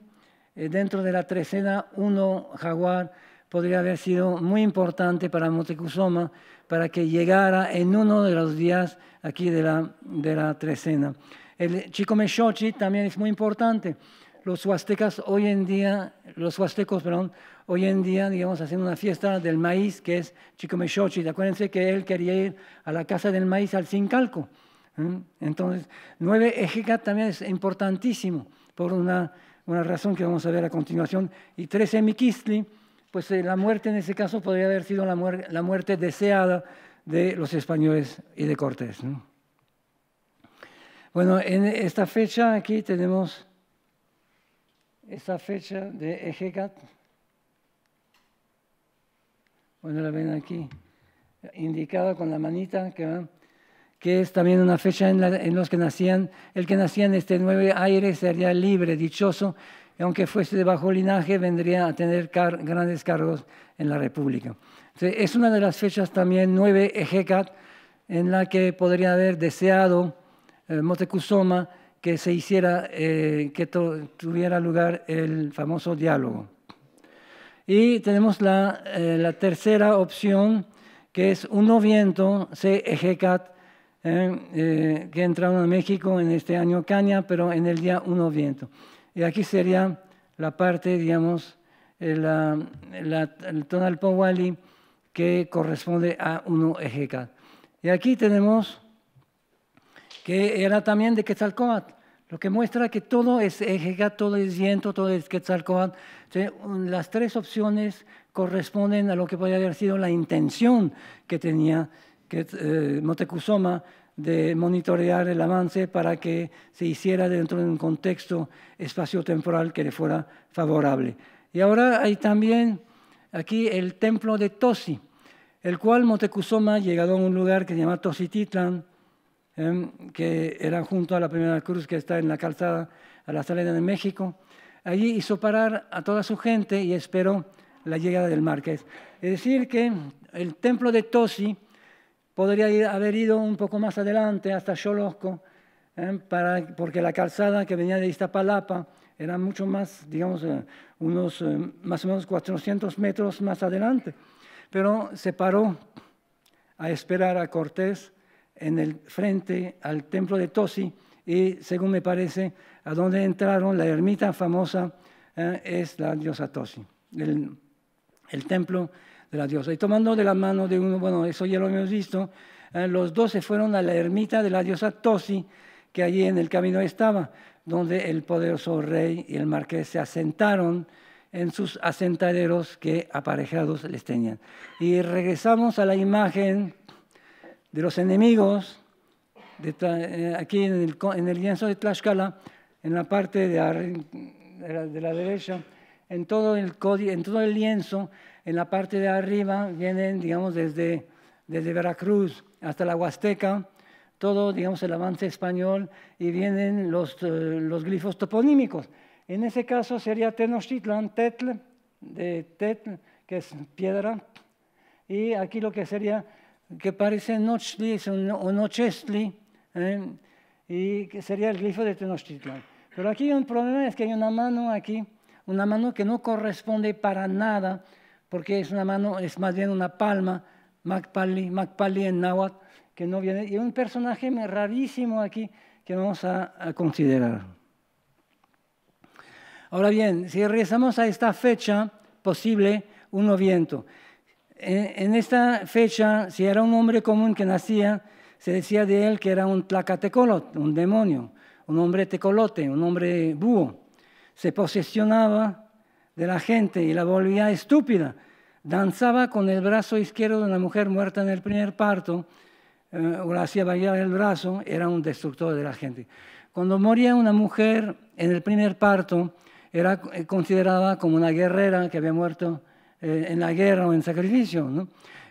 dentro de la trecena 1 jaguar, podría haber sido muy importante para Moctezuma para que llegara en uno de los días aquí de la trecena. El Chicomechochi también es muy importante. Los huastecos hoy en día, digamos, hacen una fiesta del maíz que es Chicomechochi. Acuérdense que él quería ir a la casa del maíz al Sincalco. Entonces, 9 Ejecat también es importantísimo por una razón que vamos a ver a continuación. Y 13 Miquistli, pues la muerte en ese caso podría haber sido la muerte deseada de los españoles y de Cortés, ¿no? Bueno, en esta fecha aquí tenemos esta fecha de Ejecat. Bueno, la ven aquí, indicada con la manita, que es también una fecha en los que nacían, el que nacía en este 9 aire sería libre, dichoso, y aunque fuese de bajo linaje, vendría a tener grandes cargos en la República. Entonces, es una de las fechas también 9 Ejecat, en la que podría haber deseado Moctezuma que se hiciera, que tuviera lugar el famoso diálogo. Y tenemos la tercera opción, que es un viento, C. Ejecat, que entraron a México en este año Caña, pero en el día 1 viento. Y aquí sería la parte, digamos, el Tonalpohualli, que corresponde a 1 Ejecat. Y aquí tenemos que era también de Quetzalcóatl, lo que muestra que todo es Ejecat, todo es viento, todo es Quetzalcóatl. Las 3 opciones corresponden a lo que podría haber sido la intención que tenía Moctezuma de monitorear el avance para que se hiciera dentro de un contexto espaciotemporal que le fuera favorable. Y ahora hay también aquí el templo de Tosi, el cual Moctezuma, llegado a un lugar que se llama Tosititlan, que era junto a la primera cruz que está en la calzada a la salida de México, allí hizo parar a toda su gente y esperó la llegada del Marqués. Es decir, que el templo de Tosi podría haber ido un poco más adelante hasta Xolosco, porque la calzada que venía de Iztapalapa era mucho más, digamos, más o menos 400 metros más adelante. Pero se paró a esperar a Cortés en el frente al templo de Tosi y, según me parece, a donde entraron, la ermita famosa es la diosa Tosi, el templo de la diosa. Y tomando de la mano de uno, bueno, eso ya lo hemos visto, los 2 se fueron a la ermita de la diosa Tosi, que allí en el camino estaba, donde el poderoso rey y el marqués se asentaron en sus asentaderos que aparejados les tenían. Y regresamos a la imagen de los enemigos, aquí en el lienzo de Tlaxcala, en la parte de la derecha, en todo el lienzo, en la parte de arriba, vienen, digamos, desde Veracruz hasta la Huasteca, todo, digamos, el avance español, y vienen los glifos toponímicos. En ese caso sería Tenochtitlan, Tetl, de Tetl, que es piedra, y aquí lo que sería, que parece Nochtli, o Nochestli, y que sería el glifo de Tenochtitlan. Pero aquí hay un problema, es que hay una mano aquí, una mano que no corresponde para nada, porque es una mano, es más bien una palma, Macpali en náhuatl, que no viene, y un personaje rarísimo aquí que vamos a considerar. Ahora bien, si regresamos a esta fecha posible, 1 viento. En esta fecha, si era un hombre común que nacía, se decía de él que era un tlacatecolot, un demonio, un hombre tecolote, un hombre búho. Se posesionaba de la gente y la volvía estúpida. Danzaba con el brazo izquierdo de una mujer muerta en el primer parto, o la hacía bailar el brazo, era un destructor de la gente. Cuando moría una mujer en el primer parto, era considerada como una guerrera que había muerto en la guerra o en sacrificio, ¿no?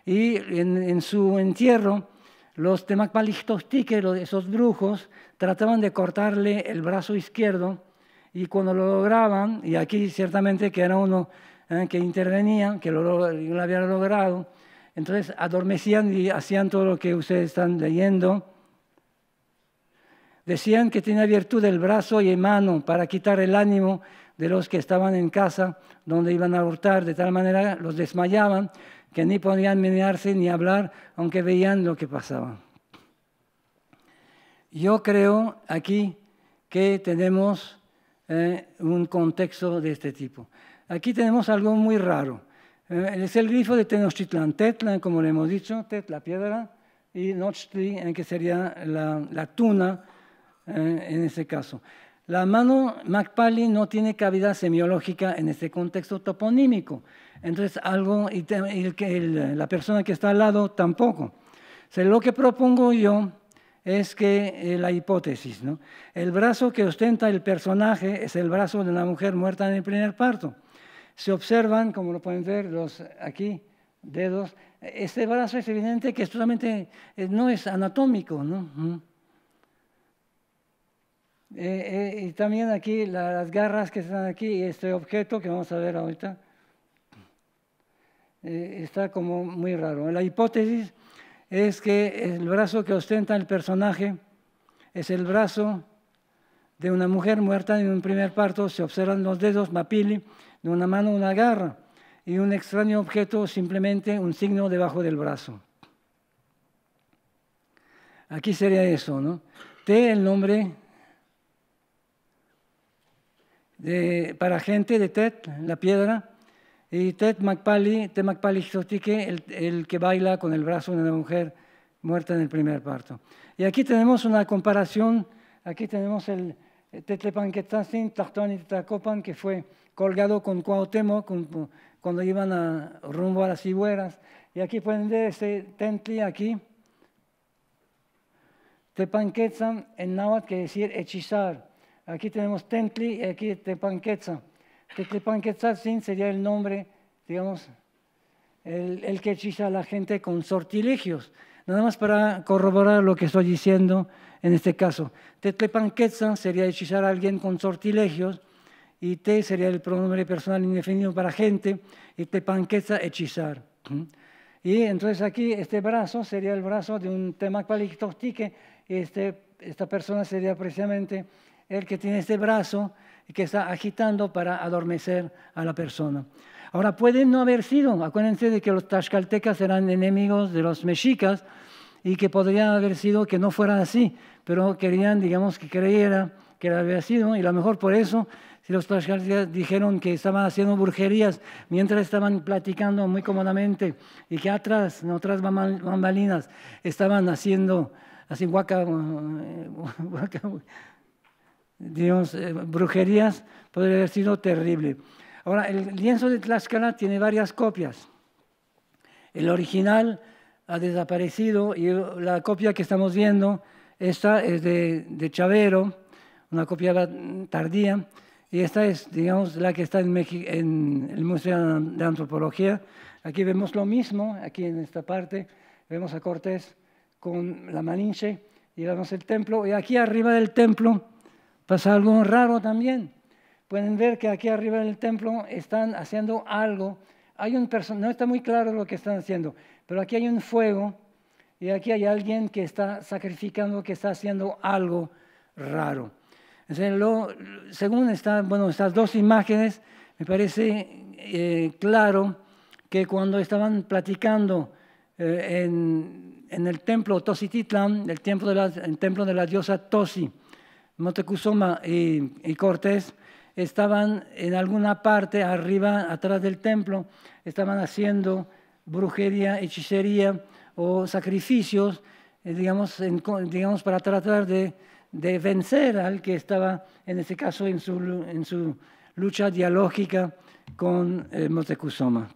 Y en su entierro, los Temacpalixtoxtique, esos brujos, trataban de cortarle el brazo izquierdo, y cuando lo lograban, y aquí ciertamente que era uno que intervenía, que lo había logrado, entonces adormecían y hacían todo lo que ustedes están leyendo. Decían que tenía virtud del brazo y mano para quitar el ánimo de los que estaban en casa donde iban a hurtar, de tal manera los desmayaban que ni podían menearse ni hablar, aunque veían lo que pasaba. Yo creo aquí que tenemos un contexto de este tipo. Aquí tenemos algo muy raro. Es el grifo de Tenochtitlán, Tetla, como le hemos dicho, Tet, la piedra, y Nochtli, que sería la tuna, en este caso. La mano Macpali no tiene cavidad semiológica en este contexto toponímico. Entonces, la persona que está al lado tampoco. O sea, lo que propongo yo es que la hipótesis, ¿no? El brazo que ostenta el personaje es el brazo de una mujer muerta en el primer parto. Se observan, como lo pueden ver, los aquí dedos. Este brazo es evidente que solamente no es anatómico, ¿no? Y también aquí las garras que están aquí y este objeto que vamos a ver ahorita está como muy raro. La hipótesis es que el brazo que ostenta el personaje es el brazo de una mujer muerta en un primer parto. Se observan los dedos mapili, de una mano una garra y un extraño objeto, simplemente un signo debajo del brazo. Aquí sería eso, ¿no? T, el nombre para gente de Tet, la piedra, y Tet Macpali Xotique, el que baila con el brazo de una mujer muerta en el primer parto. Y aquí tenemos una comparación, aquí tenemos el Tetlepanquetzin, Tlactón y Tlacopan, que fue colgado con Cuauhtémoc cuando iban rumbo a las Higueras. Y aquí pueden ver este Tentli aquí. Tepanquetzan en náhuatl quiere decir hechizar. Aquí tenemos Tentli y aquí Tepanquetzan. Tetlepanquetzin sería el nombre, digamos, el que hechiza a la gente con sortilegios. Nada más para corroborar lo que estoy diciendo en este caso. Tetlepanquetzan sería hechizar a alguien con sortilegios, y Te sería el pronombre personal indefinido para gente, y Tepanquetza, hechizar. Y entonces aquí este brazo sería el brazo de un Temacpalixtoxtique, y esta persona sería precisamente el que tiene este brazo y que está agitando para adormecer a la persona. Ahora, puede no haber sido, acuérdense de que los tlaxcaltecas eran enemigos de los mexicas y que podría haber sido que no fuera así, pero querían, digamos, que creyera que había sido, y a lo mejor por eso, si los tlaxcaltecas dijeron que estaban haciendo brujerías mientras estaban platicando muy cómodamente y que atrás, en otras bambalinas, estaban haciendo así digamos, brujerías, podría haber sido terrible. Ahora, el lienzo de Tlaxcala tiene varias copias. El original ha desaparecido y la copia que estamos viendo, esta es de Chavero, una copia tardía, y esta es, digamos, la que está en el Museo de Antropología. Aquí vemos lo mismo, aquí en esta parte, vemos a Cortés con la Malinche y vemos el templo, y aquí arriba del templo pasa algo raro también. Pueden ver que aquí arriba del templo están haciendo algo. Hay no está muy claro lo que están haciendo, pero aquí hay un fuego y aquí hay alguien que está sacrificando, que está haciendo algo raro. Entonces, según estas dos imágenes, me parece claro que cuando estaban platicando en el templo Tosititlán, el templo de la diosa Tosi, Moctezuma y Cortés, estaban en alguna parte arriba, atrás del templo, estaban haciendo brujería, hechicería o sacrificios, digamos, para tratar de vencer al que estaba, en este caso, en su lucha dialógica con Moctezuma.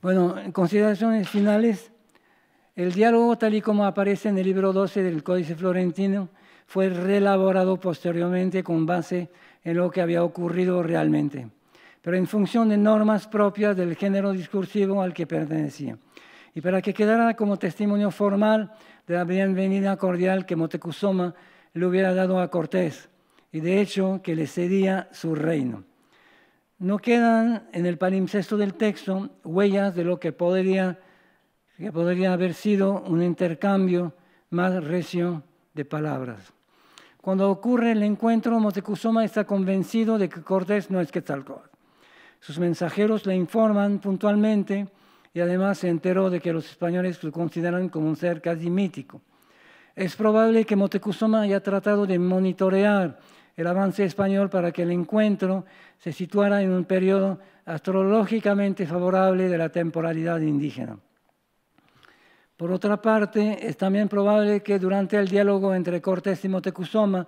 Bueno, en consideraciones finales, El diálogo, tal y como aparece en el libro 12 del Códice Florentino, fue reelaborado posteriormente con base en lo que había ocurrido realmente, pero en función de normas propias del género discursivo al que pertenecía, y para que quedara como testimonio formal de la bienvenida cordial que Moctezuma le hubiera dado a Cortés, y de hecho que le cedía su reino. No quedan en el palimpsesto del texto huellas de lo que podría haber sido un intercambio más recio de palabras. Cuando ocurre el encuentro, Moctezuma está convencido de que Cortés no es Quetzalcóatl. Sus mensajeros le informan puntualmente y además se enteró de que los españoles lo consideran como un ser casi mítico. Es probable que Moctezuma haya tratado de monitorear el avance español para que el encuentro se situara en un periodo astrológicamente favorable de la temporalidad indígena. Por otra parte, es también probable que durante el diálogo entre Cortés y Moctezuma,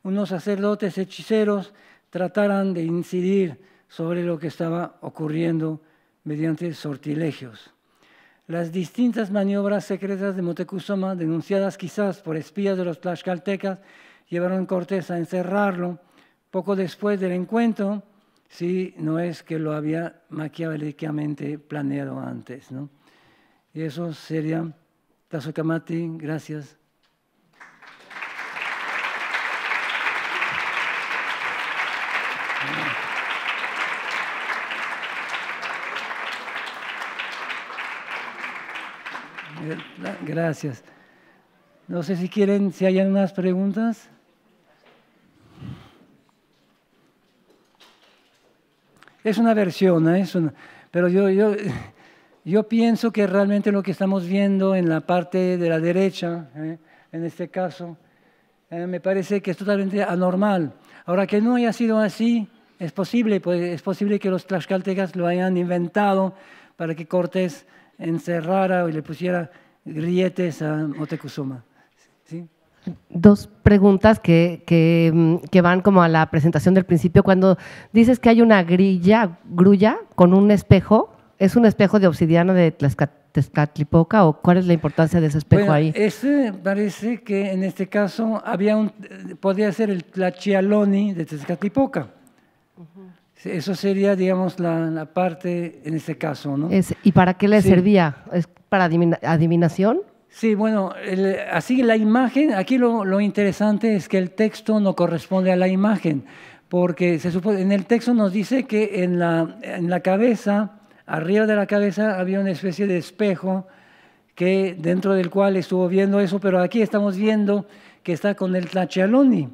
unos sacerdotes hechiceros trataran de incidir sobre lo que estaba ocurriendo mediante sortilegios. Las distintas maniobras secretas de Moctezuma, denunciadas quizás por espías de los tlaxcaltecas, llevaron a Cortés a encerrarlo poco después del encuentro, si no es que lo había maquiavélicamente planeado antes, ¿no? Y eso sería Tazokamati. Gracias. Gracias. No sé si hay unas preguntas. Es una versión, ¿no? Pero yo pienso que realmente lo que estamos viendo en la parte de la derecha, en este caso, me parece que es totalmente anormal. Ahora, que no haya sido así, es posible que los tlaxcaltecas lo hayan inventado para que Cortés encerrara y le pusiera grilletes a Moctezuma. ¿Sí? Dos preguntas que van como a la presentación del principio. Cuando dices que hay una grulla con un espejo, ¿es un espejo de obsidiana de Tezcatlipoca o cuál es la importancia de ese espejo ahí? Parece que en este caso podría ser el Tlachialoni de Tezcatlipoca. Eso sería, digamos, la parte en este caso, ¿no? ¿Y para qué le servía? ¿Es para adivinación? Sí, bueno, así la imagen, aquí lo interesante es que el texto no corresponde a la imagen, porque se supone, en el texto nos dice que en la cabeza, arriba de la cabeza, había una especie de espejo dentro del cual estuvo viendo eso, pero aquí estamos viendo que está con el Tlachialoni,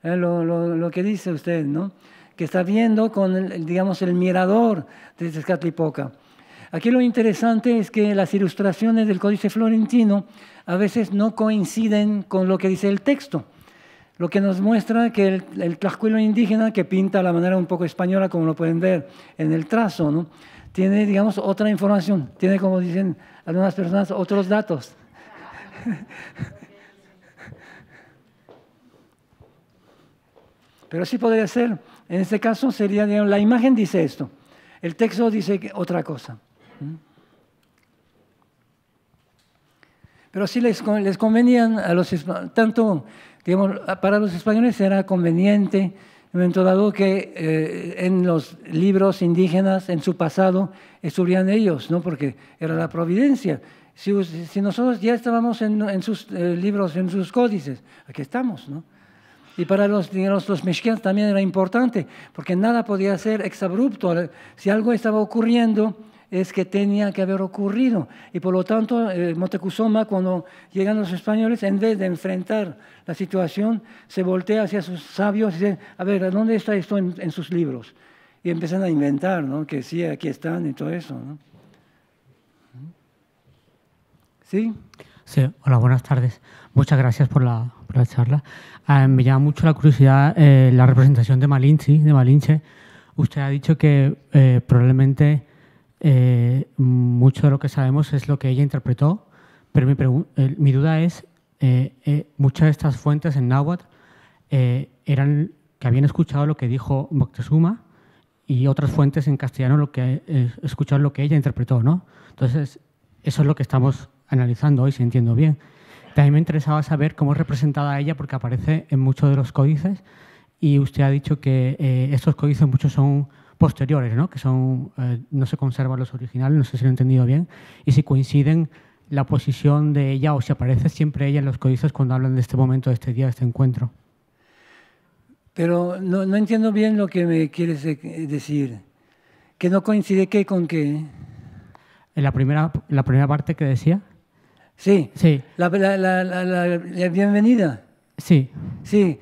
lo que dice usted, ¿no? Que está viendo con, digamos, el mirador de Tezcatlipoca. Aquí lo interesante es que las ilustraciones del Códice Florentino a veces no coinciden con lo que dice el texto, lo que nos muestra que el tlaxcuilo indígena, que pinta a la manera un poco española, como lo pueden ver en el trazo, ¿no? Tiene, digamos, otra información, tiene, como dicen algunas personas, otros datos. Pero sí podría ser. En este caso sería, digamos, la imagen dice esto, el texto dice otra cosa. Pero sí les convenían tanto, digamos, para los españoles era conveniente, en un momento dado, que en los libros indígenas, en su pasado, estuvieran ellos, ¿no? Porque era la providencia. Si nosotros ya estábamos en sus libros, en sus códices, aquí estamos, ¿no? Y para los mexicanos también era importante, porque nada podía ser exabrupto. Si algo estaba ocurriendo, es que tenía que haber ocurrido. Y por lo tanto, Moctezuma, cuando llegan los españoles, en vez de enfrentar la situación, se voltea hacia sus sabios y dice, a ver, ¿dónde está esto en sus libros? Y empiezan a inventar, ¿no? Que sí, aquí están y todo eso, ¿no? ¿Sí? Sí, hola, buenas tardes. Muchas gracias por la charla. Me llama mucho la curiosidad la representación de Malinche. Usted ha dicho que probablemente mucho de lo que sabemos es lo que ella interpretó, pero mi duda es, muchas de estas fuentes en náhuatl eran que habían escuchado lo que dijo Moctezuma y otras fuentes en castellano escucharon lo que ella interpretó, ¿no? Entonces, eso es lo que estamos analizando hoy, si entiendo bien. También me interesaba saber cómo es representada ella, porque aparece en muchos de los códices y usted ha dicho que estos códices muchos son posteriores, ¿no? Que son, no se conservan los originales, no sé si lo he entendido bien, y si coinciden la posición de ella o si aparece siempre ella en los códices cuando hablan de este momento, de este día, de este encuentro. Pero no entiendo bien lo que me quieres decir. ¿Que no coincide qué con qué? En la primera parte que decía. Sí, Sí. La bienvenida. Sí. Sí,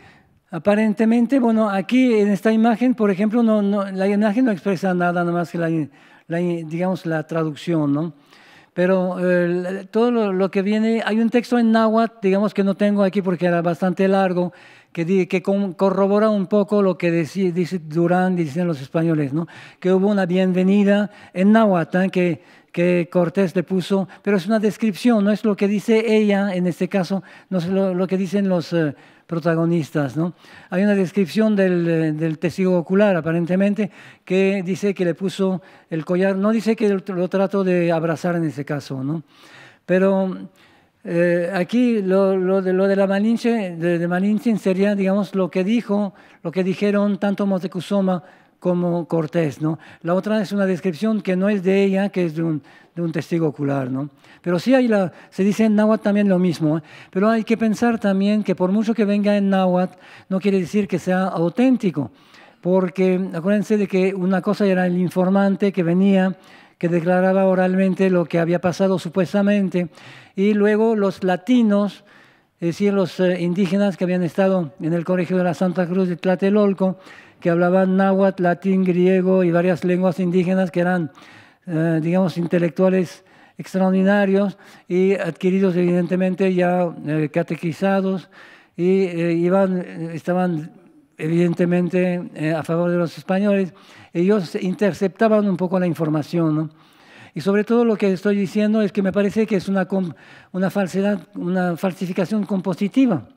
aparentemente, bueno, aquí en esta imagen, por ejemplo, la imagen no expresa nada más que digamos, la traducción, ¿no? Pero todo lo que viene, hay un texto en náhuatl, digamos que no tengo aquí porque era bastante largo, que corrobora un poco lo que dice Durán, dicen los españoles, ¿no? Que hubo una bienvenida en náhuatl, que Cortés le puso, pero es una descripción, no es lo que dice ella, en este caso, no es lo que dicen los protagonistas, ¿no? Hay una descripción del testigo ocular, aparentemente, que dice que le puso el collar, no dice que lo trató de abrazar en ese caso, ¿no? Pero aquí lo de la Malinche, de Malinche sería, digamos, lo que dijeron tanto Moctezuma como Cortés, ¿no? La otra es una descripción que no es de ella, que es de un testigo ocular, ¿no? Pero sí se dice en náhuatl también lo mismo, ¿eh? Pero hay que pensar también que por mucho que venga en náhuatl, no quiere decir que sea auténtico, porque acuérdense de que una cosa era el informante que venía, que declaraba oralmente lo que había pasado supuestamente, y luego los latinos, es decir, los indígenas que habían estado en el Colegio de la Santa Cruz de Tlatelolco, que hablaban náhuatl, latín, griego y varias lenguas indígenas que eran, digamos, intelectuales extraordinarios y adquiridos evidentemente ya catequizados y estaban evidentemente a favor de los españoles. Ellos interceptaban un poco la información, ¿no? Y sobre todo lo que estoy diciendo es que me parece que es una falsedad, una falsificación compositiva.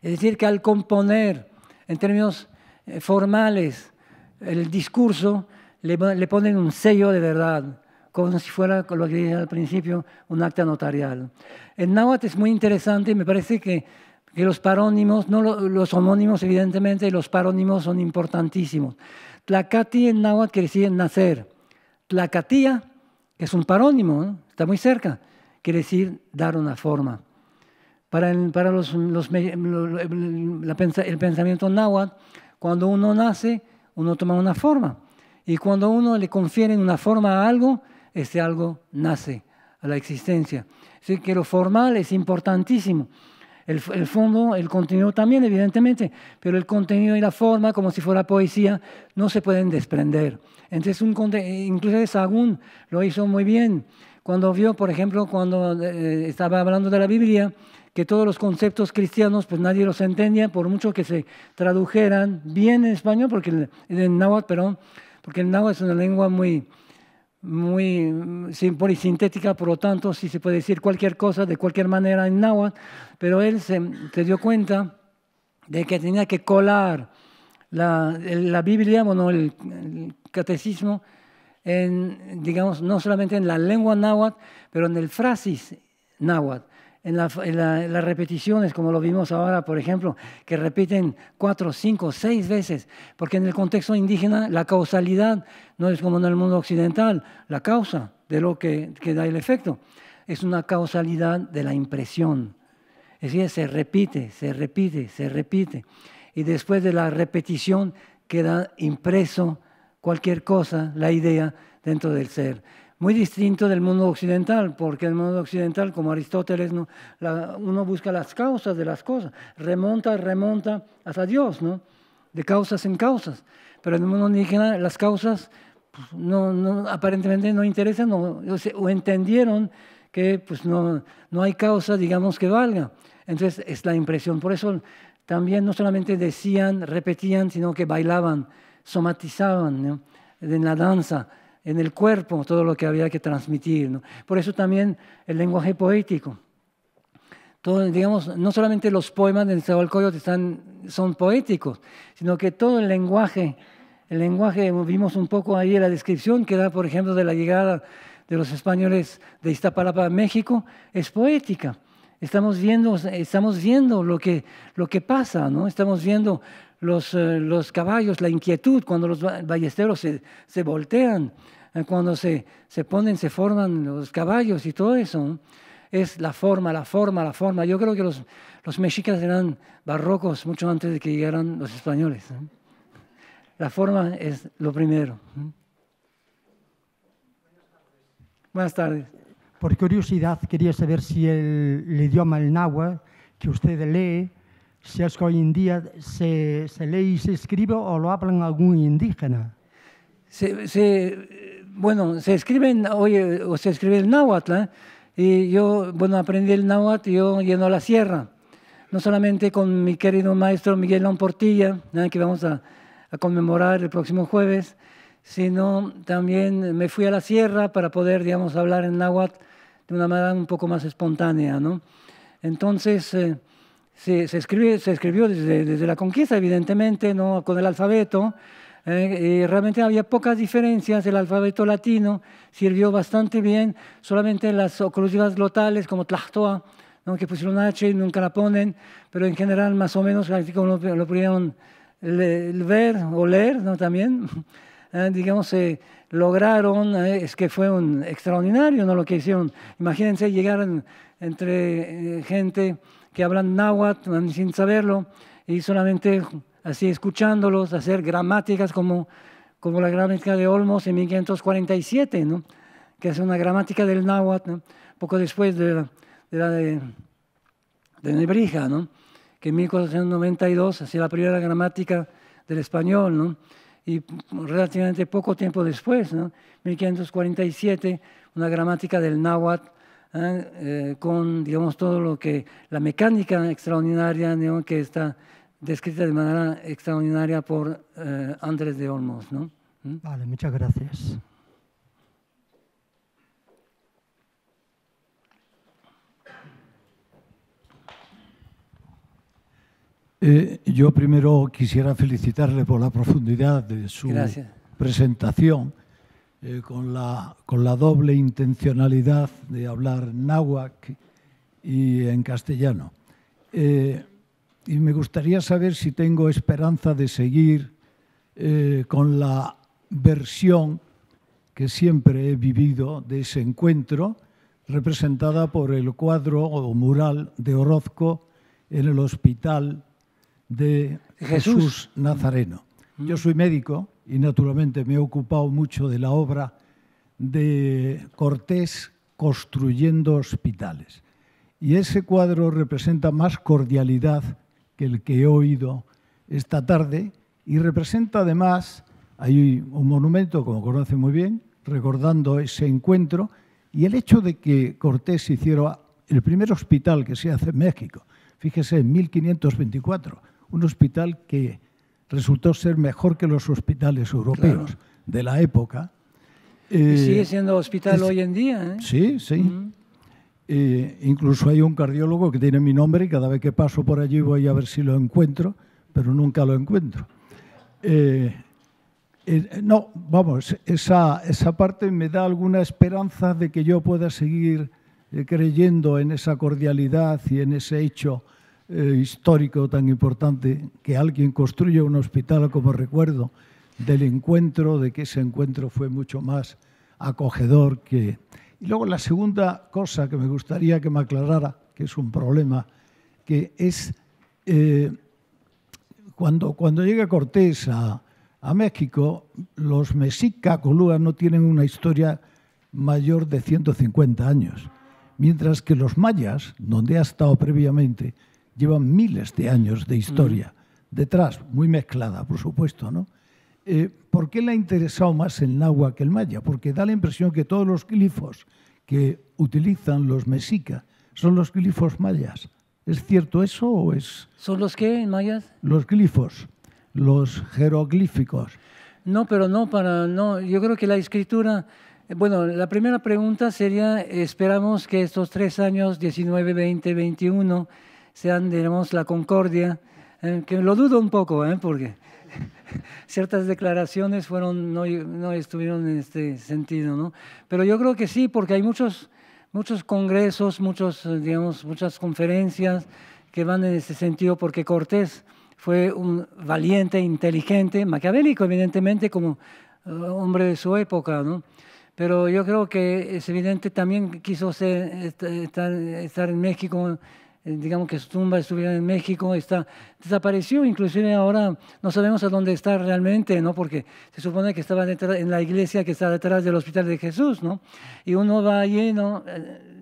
Es decir, que al componer en términos formales el discurso, le ponen un sello de verdad, como si fuera, lo que dije al principio, un acta notarial. En náhuatl es muy interesante, me parece que los parónimos, no los homónimos evidentemente, y los parónimos son importantísimos. Tlacati en náhuatl quiere decir nacer. Tlacatía, que es un parónimo, ¿no? Está muy cerca, quiere decir dar una forma. Para el pensamiento náhuatl, cuando uno nace, uno toma una forma. Y cuando uno le confiere una forma a algo, ese algo nace a la existencia. Así que lo formal es importantísimo. El fondo, el contenido también, evidentemente, pero el contenido y la forma, como si fuera poesía, no se pueden desprender. Entonces, incluso Sahagún lo hizo muy bien. Cuando vio, por ejemplo, cuando estaba hablando de la Biblia, que todos los conceptos cristianos, pues nadie los entendía, por mucho que se tradujeran bien en español, en náhuatl, perdón, porque el náhuatl es una lengua muy polisintética, por lo tanto, sí se puede decir cualquier cosa de cualquier manera en náhuatl, pero él se dio cuenta de que tenía que colar la Biblia, bueno, el catecismo, digamos, no solamente en la lengua náhuatl, pero en el frasis náhuatl, en las repeticiones, como lo vimos ahora, por ejemplo, que repiten 4, 5, 6 veces, porque en el contexto indígena la causalidad no es como en el mundo occidental, la causa de lo que da el efecto, es una causalidad de la impresión. Es decir, se repite, se repite, se repite, y después de la repetición queda impreso cualquier cosa, la idea, dentro del ser. Muy distinto del mundo occidental, porque en el mundo occidental, como Aristóteles, ¿no? Uno busca las causas de las cosas, remonta hasta Dios, ¿no? De causas en causas. Pero en el mundo indígena las causas pues, aparentemente no interesan o entendieron que pues, no hay causa, digamos, que valga. Entonces es la impresión. Por eso también no solamente decían, repetían, sino que bailaban, somatizaban, ¿no? En la danza, en el cuerpo, todo lo que había que transmitir, ¿no? Por eso también el lenguaje poético. Todo, digamos, no solamente los poemas de Nezahualcóyotl son poéticos, sino que todo el lenguaje, vimos un poco ahí en la descripción que da, por ejemplo, de la llegada de los españoles de Iztapalapa, México, es poética. Estamos viendo lo que pasa, ¿no? Estamos viendo los caballos, la inquietud, cuando los ballesteros se voltean, cuando se forman los caballos y todo eso, ¿no? Es la forma. Yo creo que los mexicas eran barrocos mucho antes de que llegaran los españoles, ¿no? La forma es lo primero. Buenas tardes. Por curiosidad, quería saber si el idioma, el náhuatl, que usted lee, si es que hoy en día se lee y se escribe o lo hablan algún indígena. Bueno, se escribe el náhuatl, ¿eh? Y yo, aprendí el náhuatl yo yendo a la sierra, no solamente con mi querido maestro Miguel León Portilla, ¿eh? Que vamos a conmemorar el próximo jueves, sino también me fui a la sierra para poder, hablar en náhuatl de una manera un poco más espontánea, ¿no? Entonces, se escribió desde la conquista, evidentemente, ¿no? Con el alfabeto, y realmente había pocas diferencias. El alfabeto latino sirvió bastante bien, solamente las oclusivas glotales como Tlahtoa, ¿no? Que pusieron H y nunca la ponen, pero en general más o menos así como lo pudieron ver o leer, ¿no? También, lograron, es que fue un extraordinario, ¿no? Lo que hicieron. Imagínense llegar entre gente que hablan náhuatl sin saberlo y solamente así escuchándolos, hacer gramáticas como la gramática de Olmos en 1547, ¿no? Que es una gramática del náhuatl, ¿no? Poco después de la de Nebrija, ¿no? Que en 1492 hacía la primera gramática del español, ¿no? Y relativamente poco tiempo después, ¿no? 1547, una gramática del náhuatl, con, todo lo que, la mecánica extraordinaria, ¿no? Que está descrita de manera extraordinaria por Andrés de Olmos, ¿no? Vale, muchas gracias. Yo primero quisiera felicitarle por la profundidad de su presentación, con la doble intencionalidad de hablar náhuatl y en castellano. Y me gustaría saber si tengo esperanza de seguir con la versión que siempre he vivido de ese encuentro, representada por el cuadro o mural de Orozco en el hospital de Jesús Nazareno. Yo soy médico y naturalmente me he ocupado mucho de la obra de Cortés construyendo hospitales. Y ese cuadro representa más cordialidad que el que he oído esta tarde y representa además, hay un monumento, como conoce muy bien, recordando ese encuentro y el hecho de que Cortés hiciera el primer hospital que se hace en México. Fíjese, en 1524, un hospital que resultó ser mejor que los hospitales europeos de la época. Sigue siendo hospital hoy en día, ¿eh? Sí, sí. Incluso hay un cardiólogo que tiene mi nombre y cada vez que paso por allí voy a ver si lo encuentro, pero nunca lo encuentro. No, vamos, esa parte me da alguna esperanza de que yo pueda seguir creyendo en esa cordialidad y en ese hecho histórico tan importante, que alguien construya un hospital como recuerdo del encuentro, de que ese encuentro fue mucho más acogedor que... Y luego la segunda cosa que me gustaría que me aclarara, que es un problema, que es cuando llega Cortés a México, los mexicas colúa no tienen una historia mayor de 150 años, mientras que los mayas, donde ha estado previamente, llevan miles de años de historia detrás, muy mezclada, por supuesto, ¿no? ¿Por qué le ha interesado más el náhuatl que el maya? Porque da la impresión que todos los glifos que utilizan los mexicas son los glifos mayas. ¿Es cierto eso o es...? ¿Son los qué, mayas? Los glifos, los jeroglíficos. No, pero no. Yo creo que la escritura... Bueno, la primera pregunta sería, esperamos que estos 3 años, 19, 20, 21, sean, digamos, la concordia, que lo dudo un poco, porque ciertas declaraciones no estuvieron en este sentido, ¿no? Pero yo creo que sí, porque hay muchos congresos, muchas conferencias que van en ese sentido, porque Cortés fue un valiente, inteligente, maquiavélico, evidentemente, como hombre de su época, ¿no? Pero yo creo que es evidente, también quiso estar en México, digamos que su tumba estuviera en México, desapareció, inclusive ahora no sabemos a dónde está realmente, ¿no? Porque se supone que estaba en la iglesia que está detrás del Hospital de Jesús, ¿no? Y uno va allí, ¿no?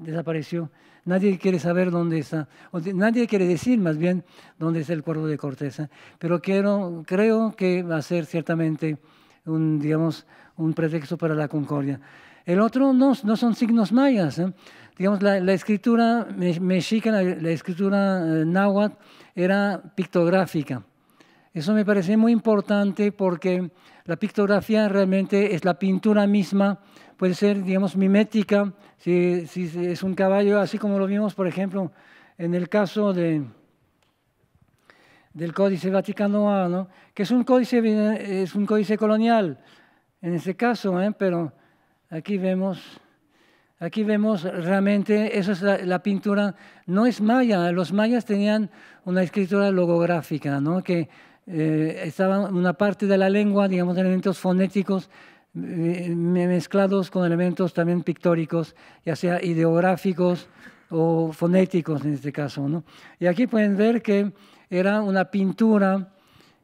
Desapareció. Nadie quiere saber dónde está, nadie quiere decir más bien dónde está el cuerpo de Cortés, ¿eh? Pero creo que va a ser ciertamente un pretexto para la concordia. El otro no son signos mayas, ¿eh? Digamos, la escritura mexica, la escritura náhuatl era pictográfica. Eso me parece muy importante porque la pictografía realmente es la pintura misma, puede ser, digamos, mimética, si es un caballo, así como lo vimos, por ejemplo, en el caso del Códice Vaticano A, ¿no? Que es un códice colonial, en ese caso, pero aquí vemos realmente, eso es la pintura, no es maya. Los mayas tenían una escritura logográfica, ¿no? Que estaba una parte de la lengua, digamos, elementos fonéticos mezclados con elementos también pictóricos, ya sea ideográficos o fonéticos en este caso, ¿no? Y aquí pueden ver que era una pintura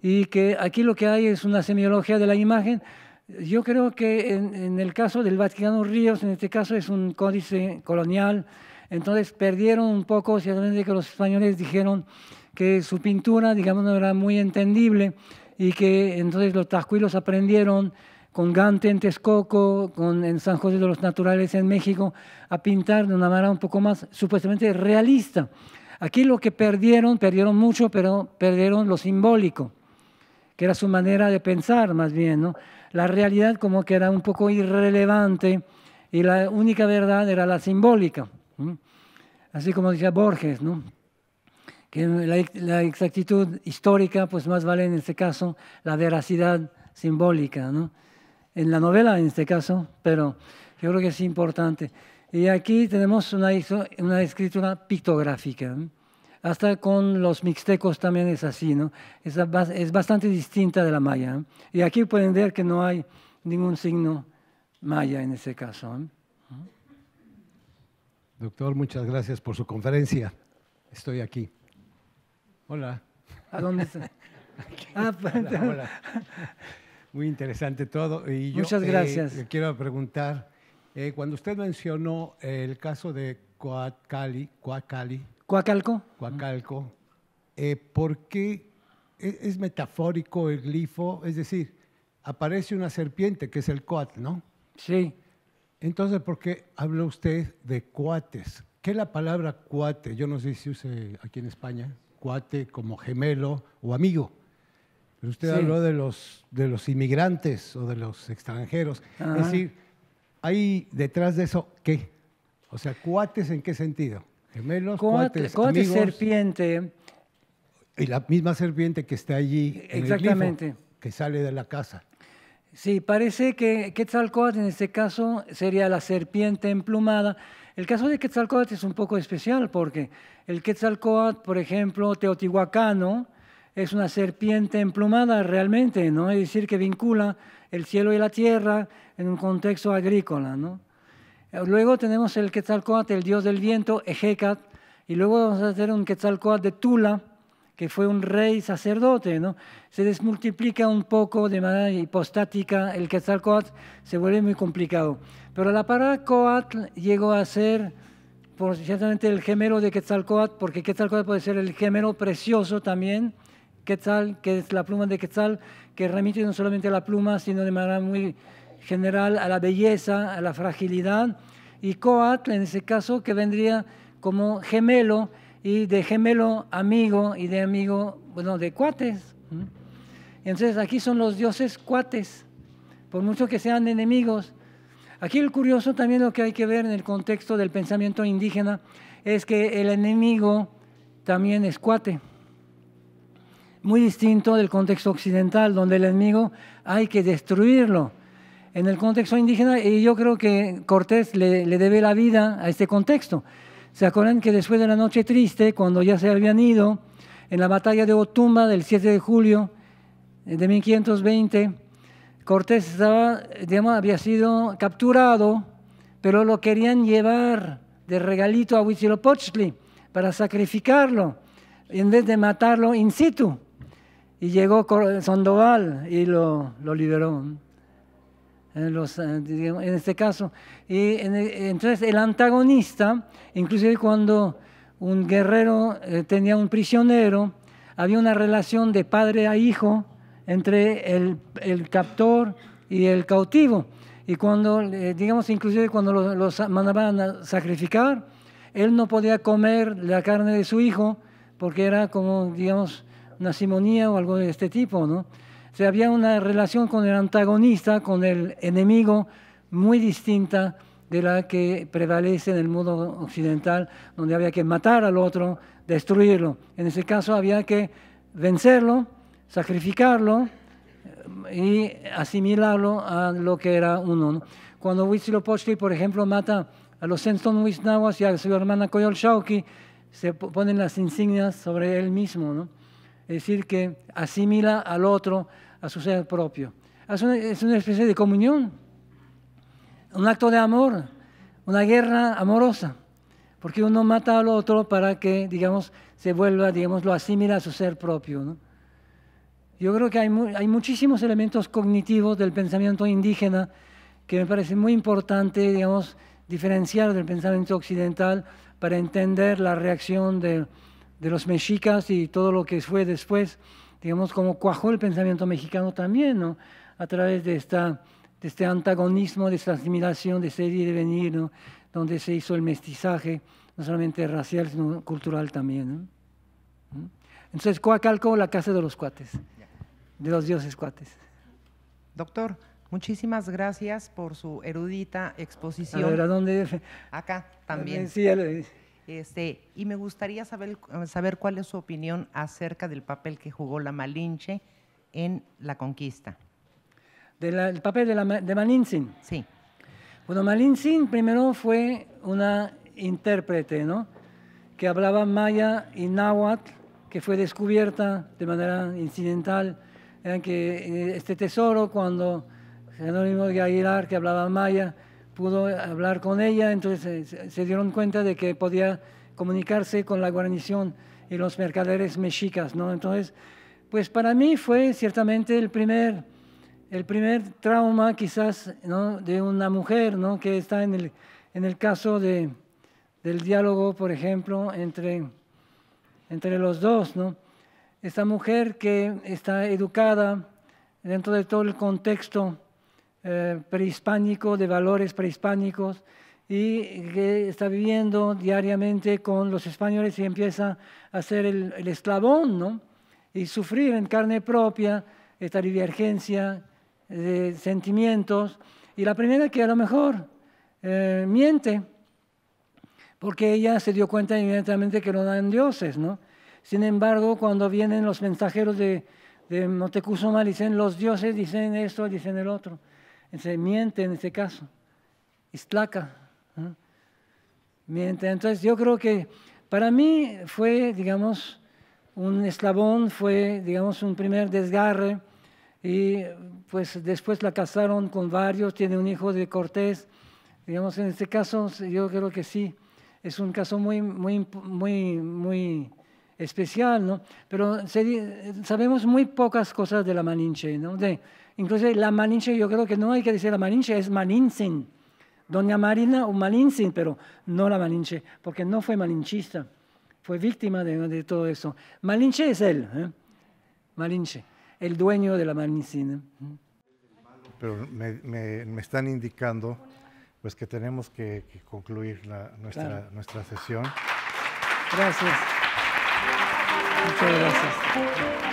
y que aquí lo que hay es una semiología de la imagen. Yo creo que en el caso del Vaticano Ríos, en este caso es un códice colonial, entonces perdieron un poco, ciertamente, que los españoles dijeron que su pintura, digamos, no era muy entendible y que entonces los tascuilos aprendieron con Gante en Texcoco, en San José de los Naturales en México, a pintar de una manera un poco más supuestamente realista. Aquí lo que perdieron mucho, pero perdieron lo simbólico, que era su manera de pensar más bien, ¿no? La realidad como que era un poco irrelevante y la única verdad era la simbólica, ¿no? Así como decía Borges, ¿no? Que la exactitud histórica, pues más vale en este caso la veracidad simbólica, ¿no? En la novela en este caso, pero yo creo que es importante. Y aquí tenemos una escritura pictográfica, ¿no? Hasta con los mixtecos también es así, ¿no? Es bastante distinta de la maya, ¿no? Y aquí pueden ver que no hay ningún signo maya en ese caso, ¿no? Doctor, muchas gracias por su conferencia. Estoy aquí. Hola. ¿A dónde está? Hola. Muy interesante todo. Y yo, muchas gracias. Le quiero preguntar, cuando usted mencionó el caso de Coacalco, ¿por qué es metafórico el glifo? Es decir, aparece una serpiente que es el coatl, ¿no? Sí. Entonces, ¿por qué habla usted de cuates? ¿Qué es la palabra cuate? Yo no sé si use aquí en España cuate como gemelo o amigo. Pero usted habló de los inmigrantes o de los extranjeros. Ajá. Es decir, ¿hay detrás de eso qué? O sea, ¿cuates en qué sentido? Gemelos, cuates, amigos. Serpiente. Y la misma serpiente que está allí en el glifo, que sale de la casa. Sí, parece que Quetzalcóatl en este caso sería la serpiente emplumada. El caso de Quetzalcóatl es un poco especial porque el Quetzalcóatl, por ejemplo, teotihuacano, es una serpiente emplumada realmente, ¿no? Es decir, que vincula el cielo y la tierra en un contexto agrícola, ¿no? Luego tenemos el Quetzalcóatl, el dios del viento, Ejecatl, y luego vamos a tener un Quetzalcóatl de Tula, que fue un rey sacerdote, ¿no? Se desmultiplica un poco de manera hipostática el Quetzalcóatl, se vuelve muy complicado. Pero la palabra Coatl llegó a ser, ciertamente, el gemelo de Quetzalcóatl, porque Quetzalcóatl puede ser el gemelo precioso también, Quetzal, que es la pluma de Quetzal, que remite no solamente a la pluma, sino de manera muy general a la belleza, a la fragilidad, y Coatl, en ese caso, que vendría como gemelo, y de gemelo amigo, y de amigo, bueno, de cuates. Entonces aquí son los dioses cuates, por mucho que sean enemigos. Aquí el curioso también, lo que hay que ver en el contexto del pensamiento indígena, es que el enemigo también es cuate. muy distinto del contexto occidental, donde el enemigo hay que destruirlo. En el contexto indígena, y yo creo que Cortés le debe la vida a este contexto. ¿Se acuerdan que después de la Noche Triste, cuando ya se habían ido, en la batalla de Otumba del 7 de julio de 1520, Cortés estaba, digamos, había sido capturado, pero lo querían llevar de regalito a Huitzilopochtli para sacrificarlo, en vez de matarlo in situ. Y llegó Sandoval y lo liberó. En este caso. Y entonces el antagonista, inclusive cuando un guerrero tenía un prisionero, había una relación de padre a hijo entre el captor y el cautivo. Y cuando, digamos, inclusive cuando los mandaban a sacrificar, él no podía comer la carne de su hijo porque era como, digamos, una simonía o algo de este tipo, ¿no? O sea, había una relación con el antagonista, con el enemigo, muy distinta de la que prevalece en el mundo occidental, donde había que matar al otro, destruirlo. En ese caso había que vencerlo, sacrificarlo y asimilarlo a lo que era uno, ¿no? Cuando Huitzilopochtli, por ejemplo, mata a los Senton-Wisnahuas y a su hermana Coyolxauhqui, se ponen las insignias sobre él mismo, ¿no? Es decir, que asimila al otro a su ser propio. Es una especie de comunión, un acto de amor, una guerra amorosa, porque uno mata al otro para que, digamos, se vuelva, digamos, lo asimila a su ser propio, ¿no? Yo creo que hay muchísimos elementos cognitivos del pensamiento indígena que me parece muy importante, digamos, diferenciar del pensamiento occidental para entender la reacción de los mexicas y todo lo que fue después, digamos, como cuajó el pensamiento mexicano también, ¿no? A través de este antagonismo, de esta asimilación, de ese ir y de venir, ¿no? Donde se hizo el mestizaje, no solamente racial, sino cultural también, ¿no? Entonces, Coacalco, la casa de los cuates, de los dioses cuates. Doctor, muchísimas gracias por su erudita exposición. A ver, ¿a dónde? Acá también. Sí, y me gustaría saber cuál es su opinión acerca del papel que jugó la Malinche en la conquista. El papel de Malintzin. Sí. Bueno, Malintzin primero fue una intérprete, ¿no? Que hablaba maya y náhuatl, que fue descubierta de manera incidental. Que este tesoro, cuando Jerónimo de Aguilar, que hablaba maya, pudo hablar con ella, entonces se dieron cuenta de que podía comunicarse con la guarnición y los mercaderes mexicas, ¿no? Entonces, pues para mí fue ciertamente el primer trauma quizás, ¿no? De una mujer, ¿no? Que está en el caso del diálogo, por ejemplo, entre los dos, ¿no? Esta mujer que está educada dentro de todo el contexto prehispánico, de valores prehispánicos, y que está viviendo diariamente con los españoles y empieza a ser el eslabón, ¿no? Y sufrir en carne propia esta divergencia de sentimientos. Y la primera que a lo mejor miente, porque ella se dio cuenta inmediatamente que no eran dioses, ¿no? Sin embargo, cuando vienen los mensajeros de Moctezuma, dicen los dioses, dicen esto, dicen el otro. Se miente en este caso, Iztlaca, ¿no? Miente. Entonces yo creo que para mí fue, digamos, un eslabón, fue, digamos, un primer desgarre, y pues después la casaron con varios, tiene un hijo de Cortés, digamos, en este caso yo creo que sí, es un caso muy especial, ¿no? Pero sabemos muy pocas cosas de la Malinche, ¿no? Incluso la Malinche, yo creo que no hay que decir la Malinche, es Malintzin. Doña Marina o Malintzin, pero no la Malinche, porque no fue malinchista, fue víctima de todo eso. Malinche es él, Malinche, el dueño de la Malintzin. Pero me están indicando pues que tenemos que concluir nuestra sesión. Gracias. Muchas gracias.